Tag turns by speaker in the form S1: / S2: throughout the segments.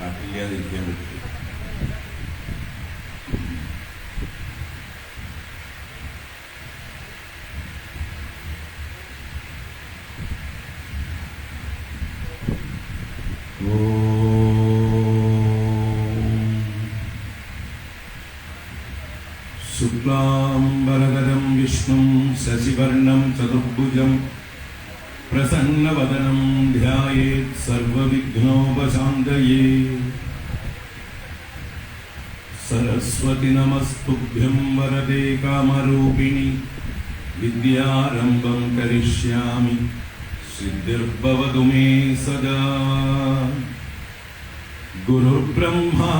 S1: കാട്ടില്ലാതിരിക്കാൻ പറ്റില്ല. ശുക്ലാംബരധരം വിഷ്ണും ശശിവർണം ചതുർഭുജം പ്രസന്നവദനം ധ്യായേത് സർവവിഘ്നോപശാന്തയേ. സരസ്വതി നമസ്തുഭ്യം വരദേ കാമരൂപിണി വിദ്യാരംഭം കരിഷ്യാമി സിദ്ധിർഭവതു മേ സദാ. ഗുരുർബ്രഹ്മാ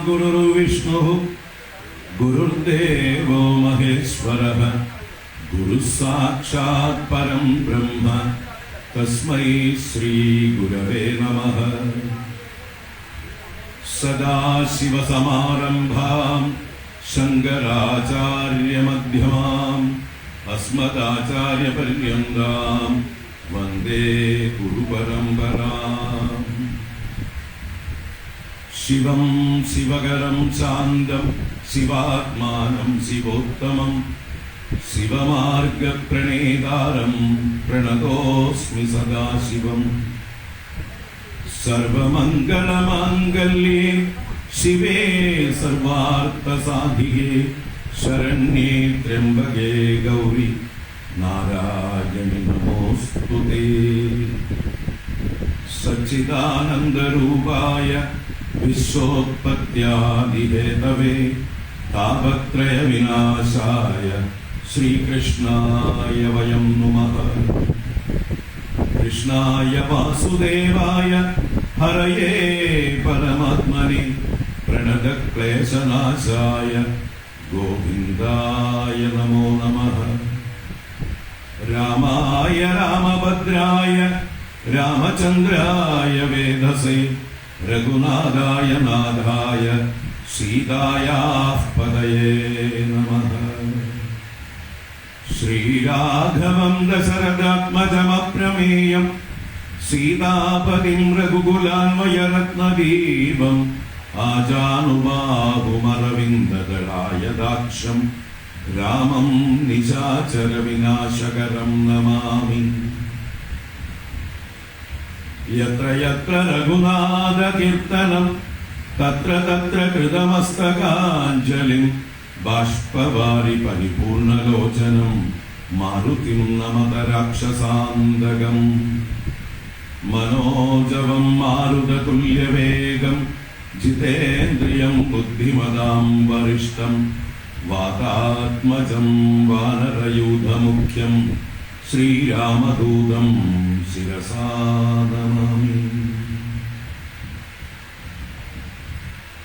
S1: ഗുരുർവിഷ്ണുഃ ഗുരുർദേവോ മഹേശ്വരഃ ഗുരുസാക്ഷാത് പരം ബ്രഹ്മ തസ്മൈ ശ്രീ ഗുരവേ നമഃ. സദാശിവസമാരംഭാം ശങ്കരാചാര്യമധ്യമാം അസ്മദാചാര്യപര്യന്താം വന്ദേ ഗുരുപരമ്പരാം. ശിവം ശിവകരം ശാന്തം ശിവാത്മാനം ശിവോത്തമം ശിവമാർഗപ്രണേതാരം പ്രണതോസ്മി സദാശിവം. സർവമംഗളമാംഗല്യേ ശിവേ സർവാർത്ഥസാധികേ ശരണ്യേ ത്രയംബകേ ഗൗരി നാരായണി നമോസ്തുതേ. സച്ചിദാനന്ദരൂപായ വിശ്വോത്പത്യാദിഹേതവേ താപത്രയ വിനാശായ ശ്രീകൃഷ്ണായ വയം നമഃ. കൃഷ്ണായ വാസുദേവായ ഹരയേ പരമാത്മനെ പ്രണതക്ലേശനാശായ ഗോവിന്ദായ നമോ നമഃ. രാമായ രാമഭദ്രായ രാമചന്ദ്രായ വേധസേ രഘുനാഥായ നാഥായ സീതായാഃ പദയേ നമഃ. ശ്രീരാഘവം ദശരഥാത്മജമപ്രമേയം സീതാപതിം രഘുകുലാന്വയരത്നദീപം ആജാനുബാഹുമരവിന്ദദളായദാക്ഷം രാമം നിശാചരവിനാശകരം നമാമി. യത്ര യത്ര രഘുനാഥകീർത്തനം തത്ര തത്ര കൃതമസ്തകാഞ്ജലിം ബാഷ്പവാരി പരിപൂർണലോചനം മാരുതിം നമത രാക്ഷസാന്തകം. മനോജവം മാരുതതുല്യവേഗം ജിതേന്ദ്രിയം ബുദ്ധിമതാം വരിഷ്ഠം വാതാത്മജം വാനരയൂഥമുഖ്യം ശ്രീരാമദൂതം ശിരസാ നമാമി.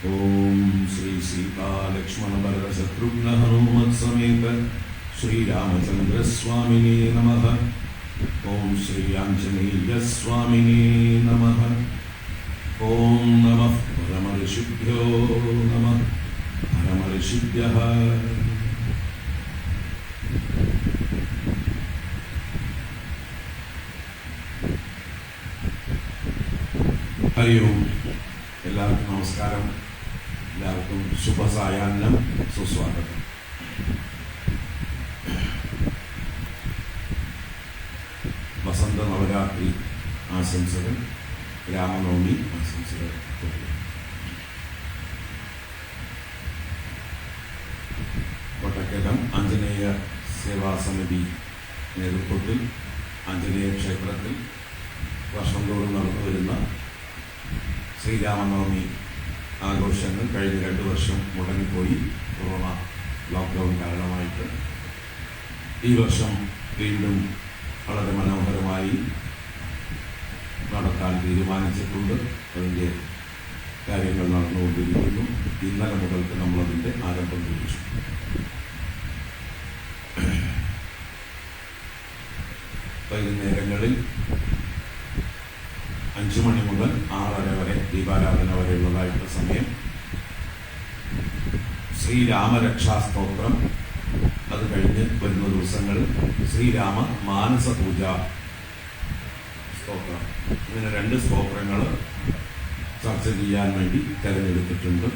S1: ഓം ശ്രീ സീതാലക്ഷ്മണ ഭരത ശത്രുഘ്ന ഹനുമത് സമേത ശ്രീരാമചന്ദ്ര സ്വാമിനേ നമഃ. ഓം ശ്രീ ആഞ്ജനേയ സ്വാമിനേ നമഃ. ഓം നമഃ പരമഋഷിഭ്യോ നമഃ. പരമഋഷിഭ്യഃ ഹരി ഓം. എല്ലാവർക്കും നമസ്കാരം. എല്ലാവർക്കും ശുഭസായാഹ്നം, സുസ്വാഗതം. വസന്ത നവരാത്രി ആശംസകൾ, രാമനവമി ആശംസകൾ. കോട്ടക്കകം ആഞ്ജനേയ സേവാ സമിതി നേതൃത്വത്തിൽ ആഞ്ജനേയ ക്ഷേത്രത്തിൽ വർഷം തോറും നടന്നു വരുന്ന ശ്രീരാമനവമി ആഘോഷങ്ങൾ കഴിഞ്ഞ 2 വർഷം മുടങ്ങിപ്പോയി. കൊറോണ ലോക്ക്ഡൗൺ കാരണമായിട്ട് ഈ വർഷം വീണ്ടും വളരെ മനോഹരമായി നടത്താൻ തീരുമാനിച്ചിട്ടുണ്ട്. അതിൻ്റെ കാര്യങ്ങൾ നടന്നുകൊണ്ടിരിക്കുന്നു. ഇന്നലെ മുതൽക്ക് നമ്മളതിൻ്റെ ആരംഭം കുറിച്ചു. വൈകുന്നേരങ്ങളിൽ 5 മണി മുതൽ 6:30 വരെ ദീപാരാധന വരെയുള്ളതായിട്ടുള്ള സമയം ശ്രീരാമരക്ഷാസ്തോത്രം, അത് കഴിഞ്ഞ് വരുന്ന ദിവസങ്ങളിൽ ശ്രീരാമ മാനസ പൂജ സ്തോത്രം, ഇങ്ങനെ 2 സ്തോത്രങ്ങൾ ചർച്ച ചെയ്യാൻ വേണ്ടി തിരഞ്ഞെടുത്തിട്ടുണ്ട്.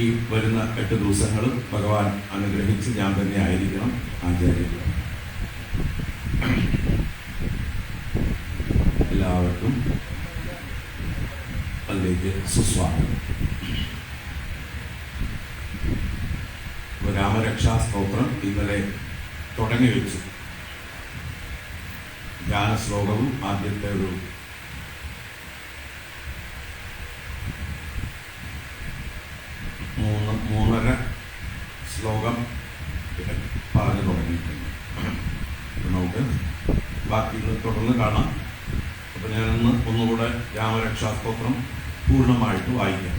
S1: ഈ വരുന്ന 8 ദിവസങ്ങൾ ഭഗവാൻ അനുഗ്രഹിച്ച് ഞാൻ തന്നെ ആയിരിക്കണം ആചാര്യൻ. എല്ലാവർക്കും അതിലേക്ക് സുസ്വാഗതം. രാമരക്ഷാ സ്തോത്രം ഇന്നലെ തുടങ്ങി വെച്ചു. ധ്യാന ശ്ലോകവും ആദ്യത്തെ ഒരു 3.5 ശ്ലോകം പറഞ്ഞു തുടങ്ങിയിട്ടുണ്ട്. നമുക്ക് ബാക്കിയുള്ള തുടർന്ന് കാണാം. അപ്പം ഞാനൊന്ന് ഒന്നുകൂടെ രാമരക്ഷാ സ്തോത്രം പൂർണ്ണമായിട്ട് വായിക്കാം.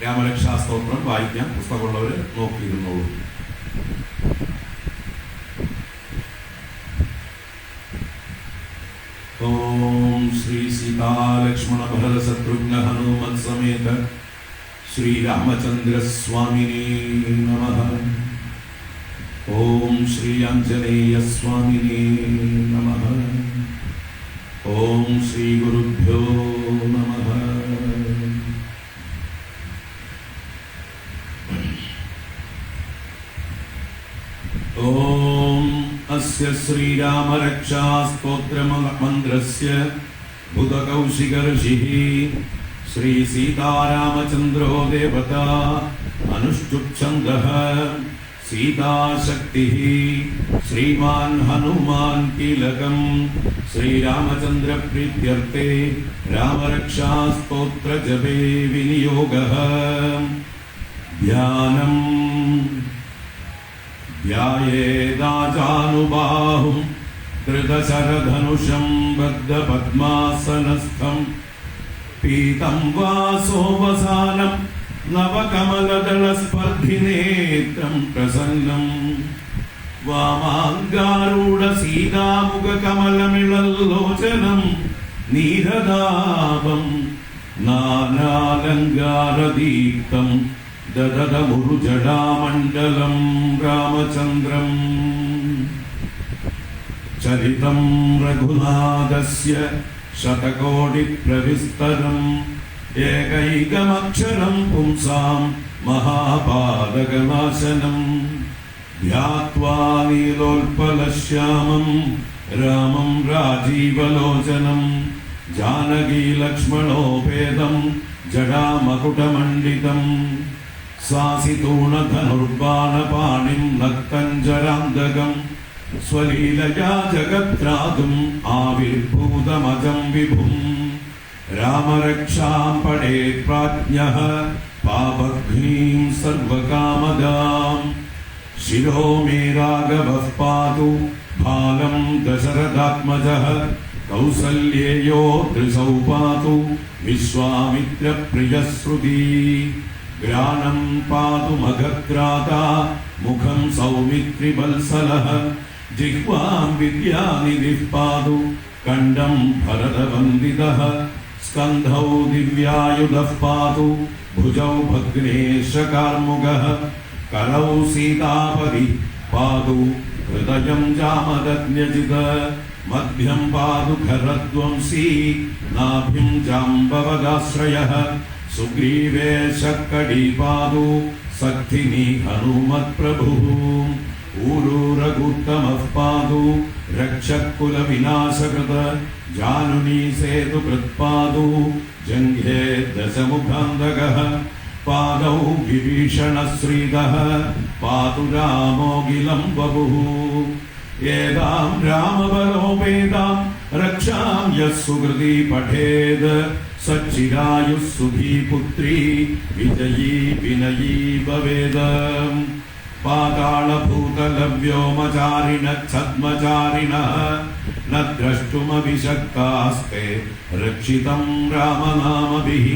S1: രാമരക്ഷാ സ്തോത്രം വായിക്കാം. പുസ്തകമുള്ളവർ നോക്കിയിരുന്നോളൂ. ഓം ശ്രീ സീതാലക്ഷ്മണ ഭരത ശത്രുഘ്ന ഹനുമത് സമേത ശ്രീരാമചന്ദ്ര സ്വാമിനേ നമഃ. ഓം ശ്രീ ആഞ്ജനേയ സ്വാമിനേ നമഃ. ഓം ശ്രീ ഗുരുഭ്യോ നമഃ. ഓം അസ്യ ശ്രീരാമരക്ഷാ സ്തോത്രമന്ത്രസ്യ ബുധകൗശിക ഋഷിഃ ശ്രീ സീതാരാമചന്ദ്രോ ദേവതാ അനുഷ്ഠുപ്ഛന്ദഃ സീതാശക്തിഃ ശ്രീമാൻ ഹനുമാൻ കീലകം ശ്രീരാമചന്ദ്ര പ്രീത്യർത്ഥേ രാമരക്ഷാ സ്തോത്ര ജപേ വിനിയോഗഃ. ധ്യാനം ധ്യായേതാചാനുബാഹും ധൃതശരധനുഷം ബദ്ധപദ്മാസനസ്ഥം പീതം വാസോവസാനം നവകമലദളസ്പർദ്ധിനേത്രം പ്രസന്നം വാമാംഗാരൂഢ സീതാമുഖകമലമിളല്ലോചനം നീരദാപം നാനാലങ്കാരദീപ്തം ദദദമുരുജടാമണ്ഡലം രാമചന്ദ്രം. ചരിതം രഘുനാഥസ്യ ശതകോടിപ്രവിസ്തരം ഏകൈകമക്ഷരം പുംസാം മഹാപാതകനാശനം ധ്യാത്വാ നീലോൽപലശ്യാമം രാമം രാജീവലോചനം ജാനകീലക്ഷ്മണോപേതം ജടാമകുടമണ്ഡിതം സാസിതൂണധനുർബാണപാണിം നക്തഞ്ജരാന്തകം സ്വലീലയാ ജഗത്രാതും ആവിർഭൂതമജം വിഭും. രാമരക്ഷാം പടേത് പ്രാജ്ഞഃ പാപഘ്നീം സർവകാമദാം ശിരോ മേ രാഘവഃ പാതു ബാലം ദശരഥാത്മജഃ കൗസല്യേയോ ദൃശൗ പാതു വിശ്വാമിത്രപ്രിയശ്രുതി ഗ്രാണം പാതു മഗത്രാതാ മുഖം സൗമിത്രിവത്സലഃ ജിഹ്വാം വിദ്യാനിധിഃ പാതു കണ്ഠം ഭരതവന്ദിതഃ സ്കന്ധൗ ദിവ്യായുധഃ പാതു ഭുജൗ ഭഗ്നേശകാർമുകഃ करौ सीतापति पादु हृदयं जामदग्न्यजित् मध्यं पादु खरध्वंसी नाभिं जाम्बवदाश्रयः सुग्रीवे शक्कडी पादु सक्थिनी हनुमत्प्रभुः ऊरूरगुत्तमः पादु रक्षकुलविनाशकृत जानुनी सेतुकृत्पादु जङ्घे दशमुखान्तकः पादौ विभीषणश्रीदः पातु रामोऽखिलं वपुः एतां रामबलोपेतां रक्षां यः सुकृती पठेत् सच्चिरायुः सुखी पुत्री विजयी विनयी भवेत् पातालभूतलव्योमचारिणः छद्मचारिणः न द्रष्टुमभिशक्तास्ते रक्षितं रामनामभिः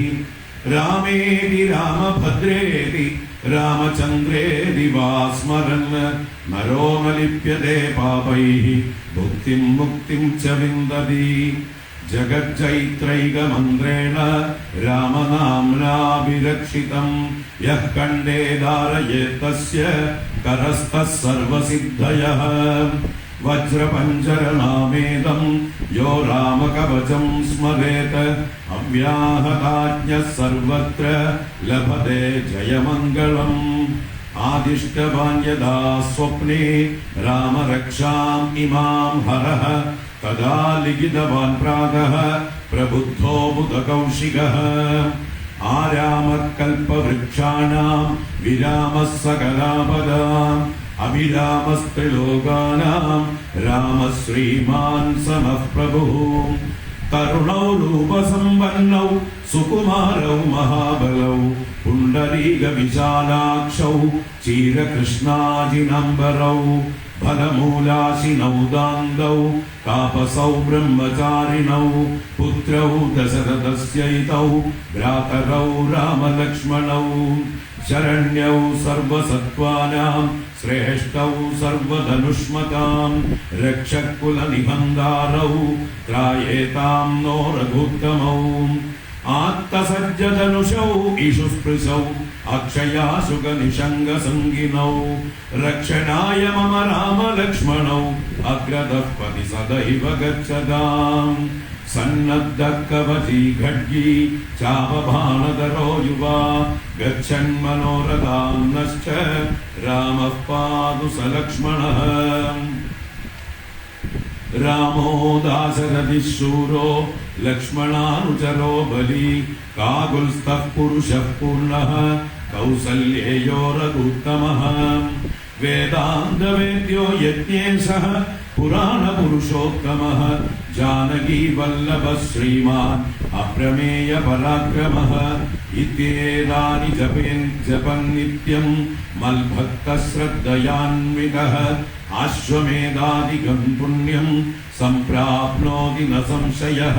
S1: रामेति रामभद्रेति रामचन्द्रेति वा स्मरन् नरो न लिप्यते पापैः भुक्तिं मुक्तिं च विन्दति जगच्चैत्रैकमन्त्रेण रामनाम्नाभिरक्षितं यः कण्ठे धारयेत् तस्य करस्तः सर्वसिद्धयः वज्रपञ्जरनामेदं यो रामकवचं स्मरेत् अव्याहताज्ञः सर्वत्र लभते जयमङ्गलम् आदिष्टवान् यदा स्वप्ने रामरक्षाम् इमां हरः तदा लिखितवान् प्रातः प्रबुद्धो बुधकौशिकः आरामः कल्पवृक्षाणां विरामः सकलापदाम् अभिरामस्त्रिलोकानां रामः श्रीमान् समः प्रभुः तरुणौ रूपसम्पन्नौ सुकुमारौ महाबलौ पुण्डरीकविशालाक्षौ चीरकृष्णाजिनम्बरौ फलमूलाशिनौ दान्दौ तापसौ ब्रह्मचारिणौ पुत्रौ दशरथस्यैतौ भ्रातरौ रामलक्ष्मणौ शरण्यौ सर्वसत्त्वानां श्रेष्ठौ सर्वधनुष्मतां रक्षकुलनिबन्धारौ त्रायेतां नो रघुत्तमौ आत्तसज्जधनुषौ इषुस्पृशौ अक्षयाशुकनिषङ्गसङ्गिनौ रक्षणाय मम रामलक्ष्मणौ अग्रतः पति सदैव गच्छताम् सन्नद्धः कवची खड्गी चापभानधरो युवा गच्छन्मनोरथान्नश्च रामः पातु स लक्ष्मणः रामो दाशरथिः शूरो लक्ष्मणानुचरो बली काकुत्स्थः पुरुषः पूर्णः कौसल्येयो रघुत्तमः वेदान्तवेद्यो यज्ञेशः पुराणपुरुषोत्तमः जानकी वल्लभः श्रीमान् अप्रमेय पराक्रमः इत्येतानि जपन् नित्यं मल्भक्तः श्रद्धयान्वितः आश्वमेधादिकं पुण्यं सम्प्राप्नोति न संशयः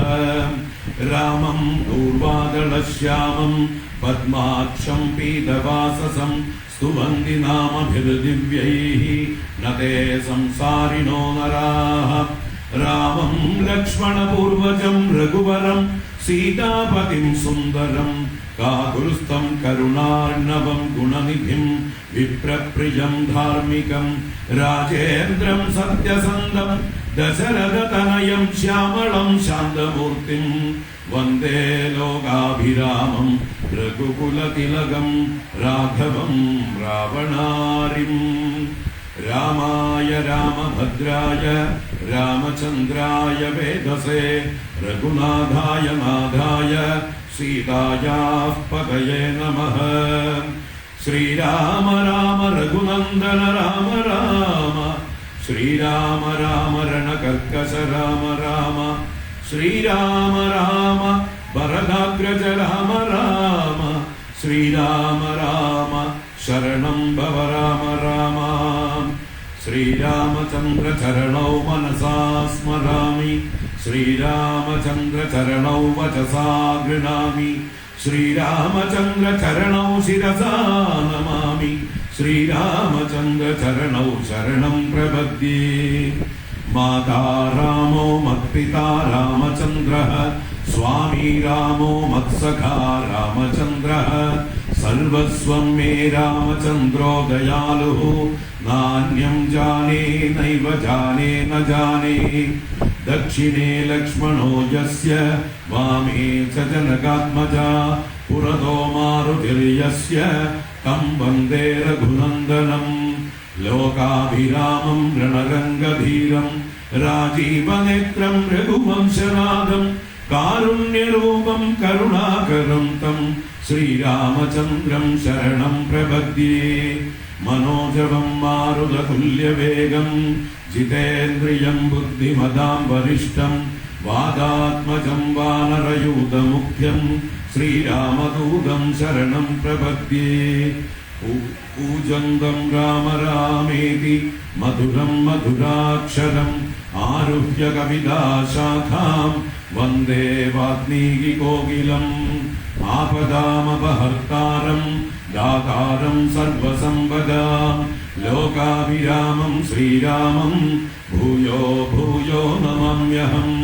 S1: रामं दूर्वादलश्यामं पद्माक्षं पीतवाससं स्तुवन्ति नामभिर्दिव्यैः न ते संसारिणो नराः रामं लक्ष्मणपूर्वजं रघुवरं सीतापतिं सुन्दरं काकुत्स्थं करुणार्णवं गुणनिधिं विप्रप्रियं धार्मिकं राजेन्द्रं सत्यसन्धं दशरथतनयं श्यामलं शान्तमूर्तिं वन्दे लोकाभिरामं रघुकुलतिलकं राघवं रावणारिम् रामाय रामभद्राय रामचन्द्राय वेधसे रघुनाथाय नाथाय सीतायाः पतये नमः श्रीराम राम रघुनन्दन राम राम श्रीराम राम रणकर्कश राम राम श्रीराम राम वरदाग्रज राम राम श्रीराम राम शरणं भव राम राम श्रीरामचन्द्र चरणौ मनसा स्मरामि श्रीरामचन्द्र चरणौ वचसा गृह्णामि श्रीरामचन्द्र चरणौ शिरसा नमामि श्रीरामचन्द्र चरणौ शरणं प्रपद्ये माता रामो मत्पिता रामचन्द्रः स्वामी रामो मत्सखा रामचन्द्रः सर्वस्वं मे रामचन्द्रो दयालुः नान्यं जाने नैव जाने न जाने दक्षिणे लक्ष्मणो यस्य वामे च जनकात्मजा पुरतो मारुतिर्यस्य तं वन्दे रघुनन्दनं लोकाभिरामं रणरङ्गधीरं राजीवनेत्रं रघुवंशनाथं कारुण्यरूपं करुणाकरं तं श्रीरामचन्द्रं शरणं प्रपद्ये मनोजवं मारुततुल्यवेगं जितेन्द्रियं बुद्धिमतां वरिष्ठं वादात्मजं वानरयूथमुख्यं श्रीरामदूतं शरणं प्रपद्ये पूजन्तं राम रामेति मधुरं मधुराक्षरम् आरुह्य कविताशाखां वन्दे वाल्मीकिकोकिलम् आपदामपहर्तारं दातारं सर्वसम्पदां लोकाभिरामं श्रीरामं भूयो भूयो नमाम्यहम्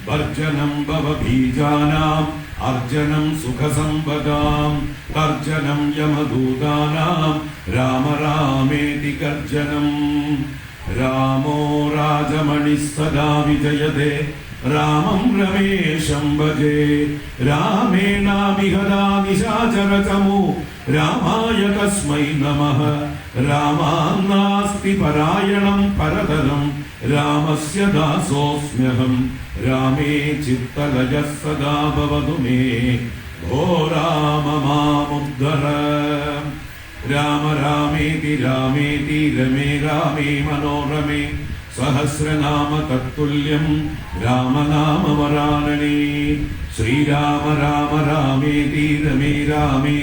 S1: വർജനം ഭവബീജാനാം അർജനം സുഖസമ്പദാം കർജനം യമദൂതാനാം രാമ രാമേതി ഗർജനം രാമോ രാജമണി സദാ വിജയതേ രാമം രമേശം ഭജേ രാമേണാമിഹദാ നിശാചരതമോ രാമായ തസ്മൈ നമഃ രാമാന്നാസ്തി പരായണം പരതരം രാമസ്യ ദാസോസ്മ്യഹം രാമേ ചിത്തലയഃ സദാ ഭവതു മേ ഭോ രാമ മാമുദ്ധര രാമ രാമേതി രാമേതി രമേ രാമേ മനോരമേ സഹസ്രനാമ തത്തുല്യം രാമനാമ വരാനനേ ശ്രീരാമ രാമ രാമേതി രമേ രാമേ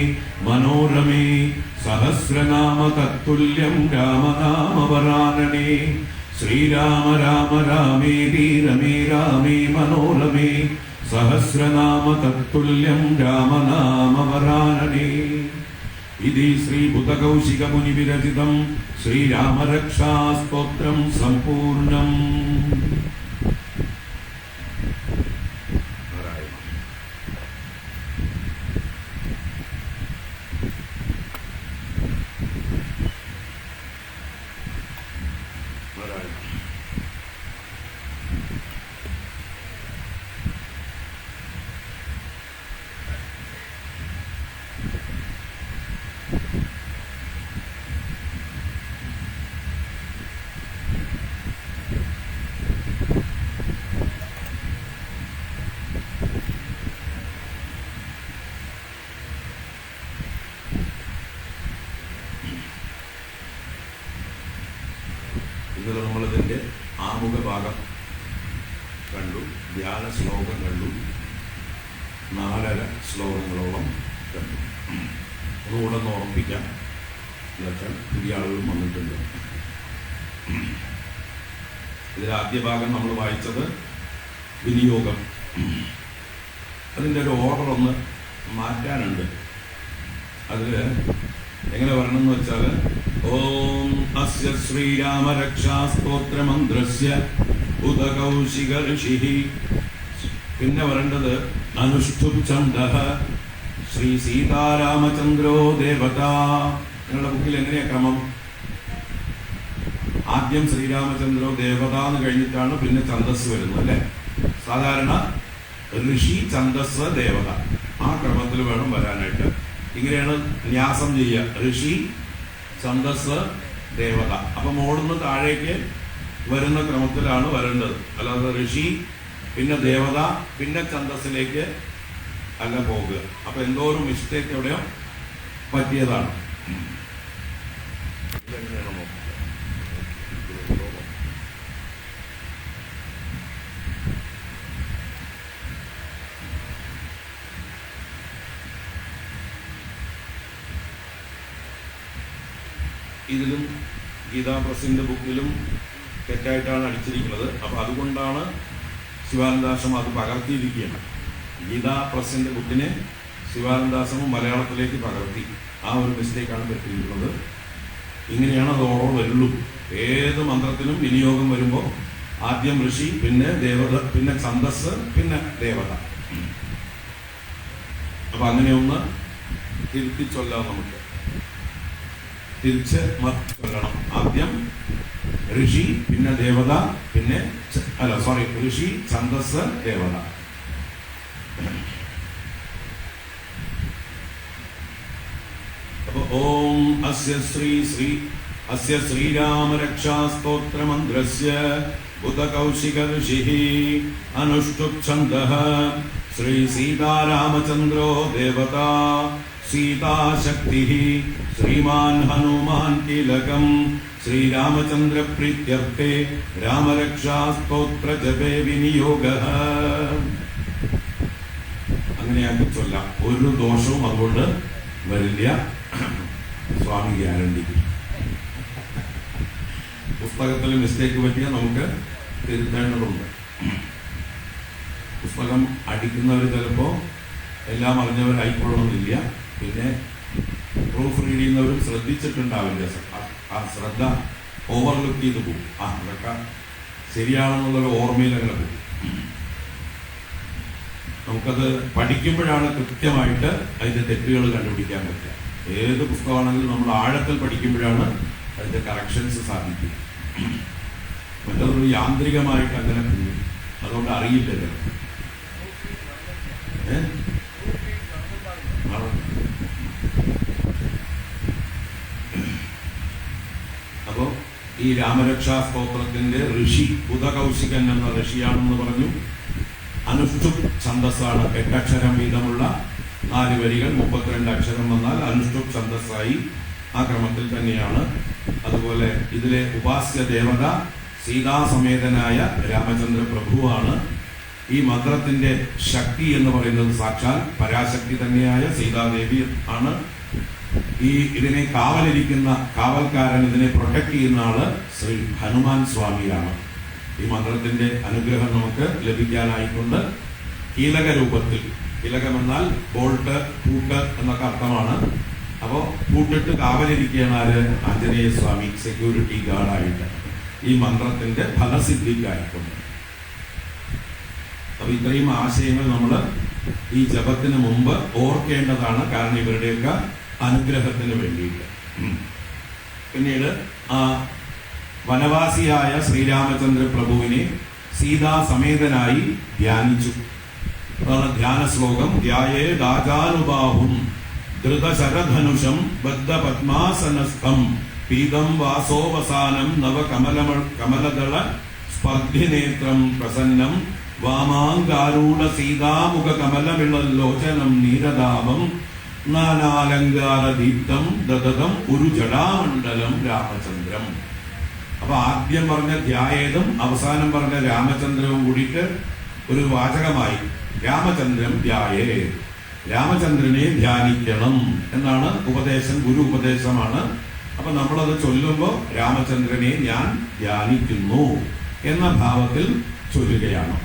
S1: മനോരമേ സഹസ്രനാമ തത്തുല്യം രാമനാമ വരാനനേ ശ്രീരാമ രാമ രാമേതി രമേ രാമേ മനോരമേ സഹസ്രനാമ തത്തുല്യം രാമനാമ വരാനനേ ഇതി ശ്രീഭൂതകൗശിക മുനി വിരചിതം ശ്രീരാമരക്ഷാസ്തോത്രം സമ്പൂർണം. ഇന്നലെ നമ്മളിതിൻ്റെ ആമുഖ ഭാഗം കണ്ടു, ധ്യാന ശ്ലോകം കണ്ടു, 4.5 ശ്ലോകങ്ങളോളം കണ്ടു. അതുകൂടെ ഒന്ന് ഓർമ്മിപ്പിക്കാം, എന്നുവെച്ചാൽ പുതിയ ആളുകളും വന്നിട്ടുണ്ട്. ഇതിൽ ആദ്യ ഭാഗം നമ്മൾ വായിച്ചത് വിനിയോഗം. അതിൻ്റെ ഒരു ഓർഡർ ഒന്ന് മാറ്റാനുണ്ട്. അതിൽ എങ്ങനെ വരണമെന്ന് വെച്ചാൽ ഓം അസ്യ ശ്രീരാമരക്ഷാസ്തോത്രമന്ത്രസ്യ ഉദകൗശിക ഋഷിഃ, പിന്നെ വരേണ്ടത് അനുഷ്ഠുപ് ഛന്ദഃ ശ്രീ സീതാരാമചന്ദ്രോ ദേവത. നിങ്ങളുടെ ബുക്കിൽ എങ്ങനെയാ ക്രമം? ആദ്യം ശ്രീരാമചന്ദ്രോ ദേവത എന്ന് കഴിഞ്ഞിട്ടാണ് പിന്നെ ഛന്ദസ് വരുന്നത് അല്ലേ? സാധാരണ ഋഷി ഛന്ദസ് ദേവത, ആ ക്രമത്തിൽ വേണം വരാനായിട്ട്. ഇങ്ങനെയാണ് ന്യാസം ചെയ്യുക, ഋഷി ഛന്ദസ് ദേവത. അപ്പം മോടുന്ന് താഴേക്ക് വരുന്ന ക്രമത്തിലാണ് വരേണ്ടത്. അല്ലാതെ ഋഷി പിന്നെ ദേവത പിന്നെ ഛന്ദസ്സിലേക്ക് അല്ല പോകുക. അപ്പൊ എന്തോ ഒരു മിസ്റ്റേക്ക് എവിടെയോ പറ്റിയതാണ്. ഇതിലും ഗീതാ പ്രസിന്റെ ബുക്കിലും തെറ്റായിട്ടാണ് അടിച്ചിരിക്കുന്നത്. അപ്പോൾ അതുകൊണ്ടാണ് ശിവാനന്ദാശ്രമം അത് പകർത്തിയിരിക്കുകയാണ്. ഗീതാ പ്രസിന്റെ ബുക്കിനെ ശിവാനന്ദാശ്രമം മലയാളത്തിലേക്ക് പകർത്തി. ആ ഒരു മിസ്റ്റേക്കാണ് പറ്റിയിരിക്കുന്നത്. ഇങ്ങനെയാണ് അത് ഓർഡർ വരുള്ളൂ. ഏത് മന്ത്രത്തിനും വിനിയോഗം വരുമ്പോൾ ആദ്യം ഋഷി, പിന്നെ ദേവത, പിന്നെ ഛന്ദസ്, പിന്നെ ദേവത. അപ്പൊ അങ്ങനെ ഒന്ന് തിരുത്തി ചൊല്ലാം. നമുക്ക് തിരിച്ച് ചൊല്ലണം. ആദ്യം ഋഷി, പിന്നെ ദേവത, പിന്നെ ഋഷി, ഛന്ദസ്, ദേവത. അപ്പൊ ഓം അസ്യ ശ്രീരാമരക്ഷാസ്തോത്രമന്ത്രസ്യ ഉദകൗശിക ഋഷിഃ അനുഷ്ഠുപ് ഛന്ദഃ ശ്രീ സീതാരാമചന്ദ്രോ ദേവത സീതാശക്തിഃ ശ്രീമാൻ ഹനുമാൻ കീലകം ശ്രീരാമചന്ദ്ര പ്രീത്യർത്ഥേ രാമരക്ഷാസ്തോത്ര ജപേ വിനിയോഗഃ. അങ്ങനെയാക്കി ചൊല്ലാം. ഒരു ദോഷവും അതുകൊണ്ട് വരില്ല. സ്വാമി ഗ്യാരണ്ടി. പുസ്തകത്തിൽ മിസ്റ്റേക്ക് പറ്റിയാൽ നമുക്ക് തിരുത്തേണ്ടതുണ്ട്. പുസ്തകം അടിക്കുന്നവർ ചിലപ്പോൾ എല്ലാം അറിഞ്ഞവരായിക്കൊള്ളണമെന്നില്ല. പിന്നെ പ്രൂഫ് റീഡ് ചെയ്യുന്നവരും ശ്രദ്ധിച്ചിട്ടുണ്ടാവില്ല. ആ ശ്രദ്ധ ഓവർലുക്ക് ചെയ്ത് പോകും. അതൊക്കെ ശരിയാണെന്നുള്ളൊരു ഓർമ്മയിൽ അങ്ങനെ പോകും. നമുക്കത് പഠിക്കുമ്പോഴാണ് കൃത്യമായിട്ട് അതിന്റെ തെറ്റുകൾ കണ്ടുപിടിക്കാൻ പറ്റുക. ഏത് പുസ്തകമാണെങ്കിലും നമ്മൾ ആഴത്തിൽ പഠിക്കുമ്പോഴാണ് അതിന്റെ കറക്ഷൻസ് സാധിക്കുക. മറ്റൊരു യാന്ത്രികമായിട്ട് അങ്ങനെ പോകും, അതുകൊണ്ട് അറിയില്ലല്ലോ. അപ്പോ ഈ രാമരക്ഷാ സ്തോത്രത്തിന്റെ ഋഷി ബുധകൗശികൻ എന്ന ഋഷിയാണെന്ന് പറഞ്ഞു. അനുഷ്ടുപ് ഛന്ദസ്സാണ്, 8 അക്ഷരം വീതമുള്ള 4 വരികൾ, 32 അക്ഷരം വന്നാൽ അനുഷ്ടുപ് ഛന്ദസ്സായി. ആ ക്രമത്തിൽ തന്നെയാണ്. അതുപോലെ ഇതിലെ ഉപാസ്യ ദേവത സീതാസമേതനായ രാമചന്ദ്ര പ്രഭുവാണ്. ഈ മന്ത്രത്തിന്റെ ശക്തി എന്ന് പറയുന്നത് സാക്ഷാൽ പരാശക്തി തന്നെയായ സീതാദേവി ആണ്. ഇതിനെ കാവലിരിക്കുന്ന കാവൽക്കാരൻ, ഇതിനെ പ്രൊട്ടക്ട് ചെയ്യുന്ന ആള് ശ്രീ ഹനുമാൻ സ്വാമിയാണ്. ഈ മന്ത്രത്തിന്റെ അനുഗ്രഹം നമുക്ക് ലഭിക്കാനായിക്കൊണ്ട് കീലക രൂപത്തിൽ, കീലകമെന്നാൽ ബോൾട്ട്, പൂട്ട് എന്നൊക്കെ അർത്ഥമാണ്. അപ്പോ പൂട്ടിട്ട് കാവലിരിക്കുകയാണ് ആര്? ആഞ്ജനേയ സ്വാമി, സെക്യൂരിറ്റി ഗാർഡായിട്ട്, ഈ മന്ത്രത്തിന്റെ ഫലസിദ്ധിക്കായിക്കൊണ്ട്. അപ്പൊ ഇത്രയും ആശയങ്ങൾ നമ്മൾ ഈ ജപത്തിന് മുമ്പ് ഓർക്കേണ്ടതാണ്. കാരണം ഇവരുടെയൊക്കെ അനുഗ്രഹത്തിന് വേണ്ടിയിട്ട്. പിന്നീട് ആ വനവാസിയായ ശ്രീരാമചന്ദ്ര പ്രഭുവിനെ സീതാസമേതനായി ധ്യാനിച്ചു. അതാണ് ധ്യാന ശ്ലോകം. ധ്യായേ ദാജാനുബാഹും ധൃതശരധനുഷം ബദ്ധപദ്മാസനസ്ഥം പീതം വാസോവസാനം കമലദള സ്പർദ്ധിനേത്രം പ്രസന്നം വാമാങ്കാരൂഢ സീതാമുഖ കമലമിളല്ലോചനം നീരതാപം നാനാലങ്കാര ദീപ്തം ദദതം ഒരു ജടാമണ്ഡലം രാമചന്ദ്രം. അപ്പൊ ആദ്യം പറഞ്ഞ ധ്യായേതും അവസാനം പറഞ്ഞ രാമചന്ദ്രവും കൂടിയിട്ട് ഒരു വാചകമായി രാമചന്ദ്രം ധ്യായേ, രാമചന്ദ്രനെ ധ്യാനിക്കണം എന്നാണ് ഉപദേശം, ഗുരു ഉപദേശമാണ്. അപ്പൊ നമ്മളത് ചൊല്ലുമ്പോൾ രാമചന്ദ്രനെ ഞാൻ ധ്യാനിക്കുന്നു എന്ന ഭാവത്തിൽ ചൊല്ലുകയാണ്.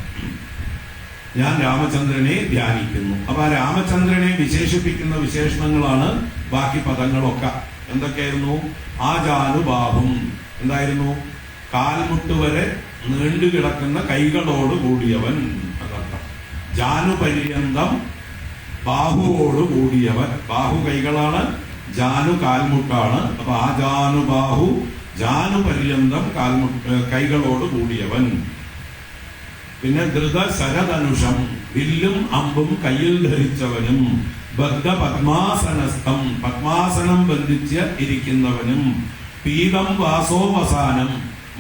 S1: ഞാൻ രാമചന്ദ്രനെ ധ്യാനിക്കുന്നു. അപ്പൊ ആ രാമചന്ദ്രനെ വിശേഷിപ്പിക്കുന്ന വിശേഷണങ്ങളാണ് ബാക്കി പദങ്ങളൊക്കെ. എന്തൊക്കെയായിരുന്നു? ആജാനുബാഹും, എന്തായിരുന്നു? കാൽമുട്ട് വരെ നീണ്ടുകിടക്കുന്ന കൈകളോട് കൂടിയവൻ എന്നർത്ഥം. ജാനുപര്യന്തം, ബാഹുവോട് കൂടിയവൻ. ബാഹു കൈകളാണ്, ജാനു കാൽമുട്ടാണ്. അപ്പൊ ആജാനുബാഹു, ജാനുപര്യന്തം കൈകളോട് കൂടിയവൻ. പിന്നെ ധൃത ശരധനുഷം, വില്ലും അമ്പും കയ്യിൽ ധരിച്ചവനും. ബദ്ധ പദ്മാസനസ്ഥം, പദ്മാസനം ബന്ധിച്ച് ഇരിക്കുന്നവനും. പീതം വാസോവസാനം,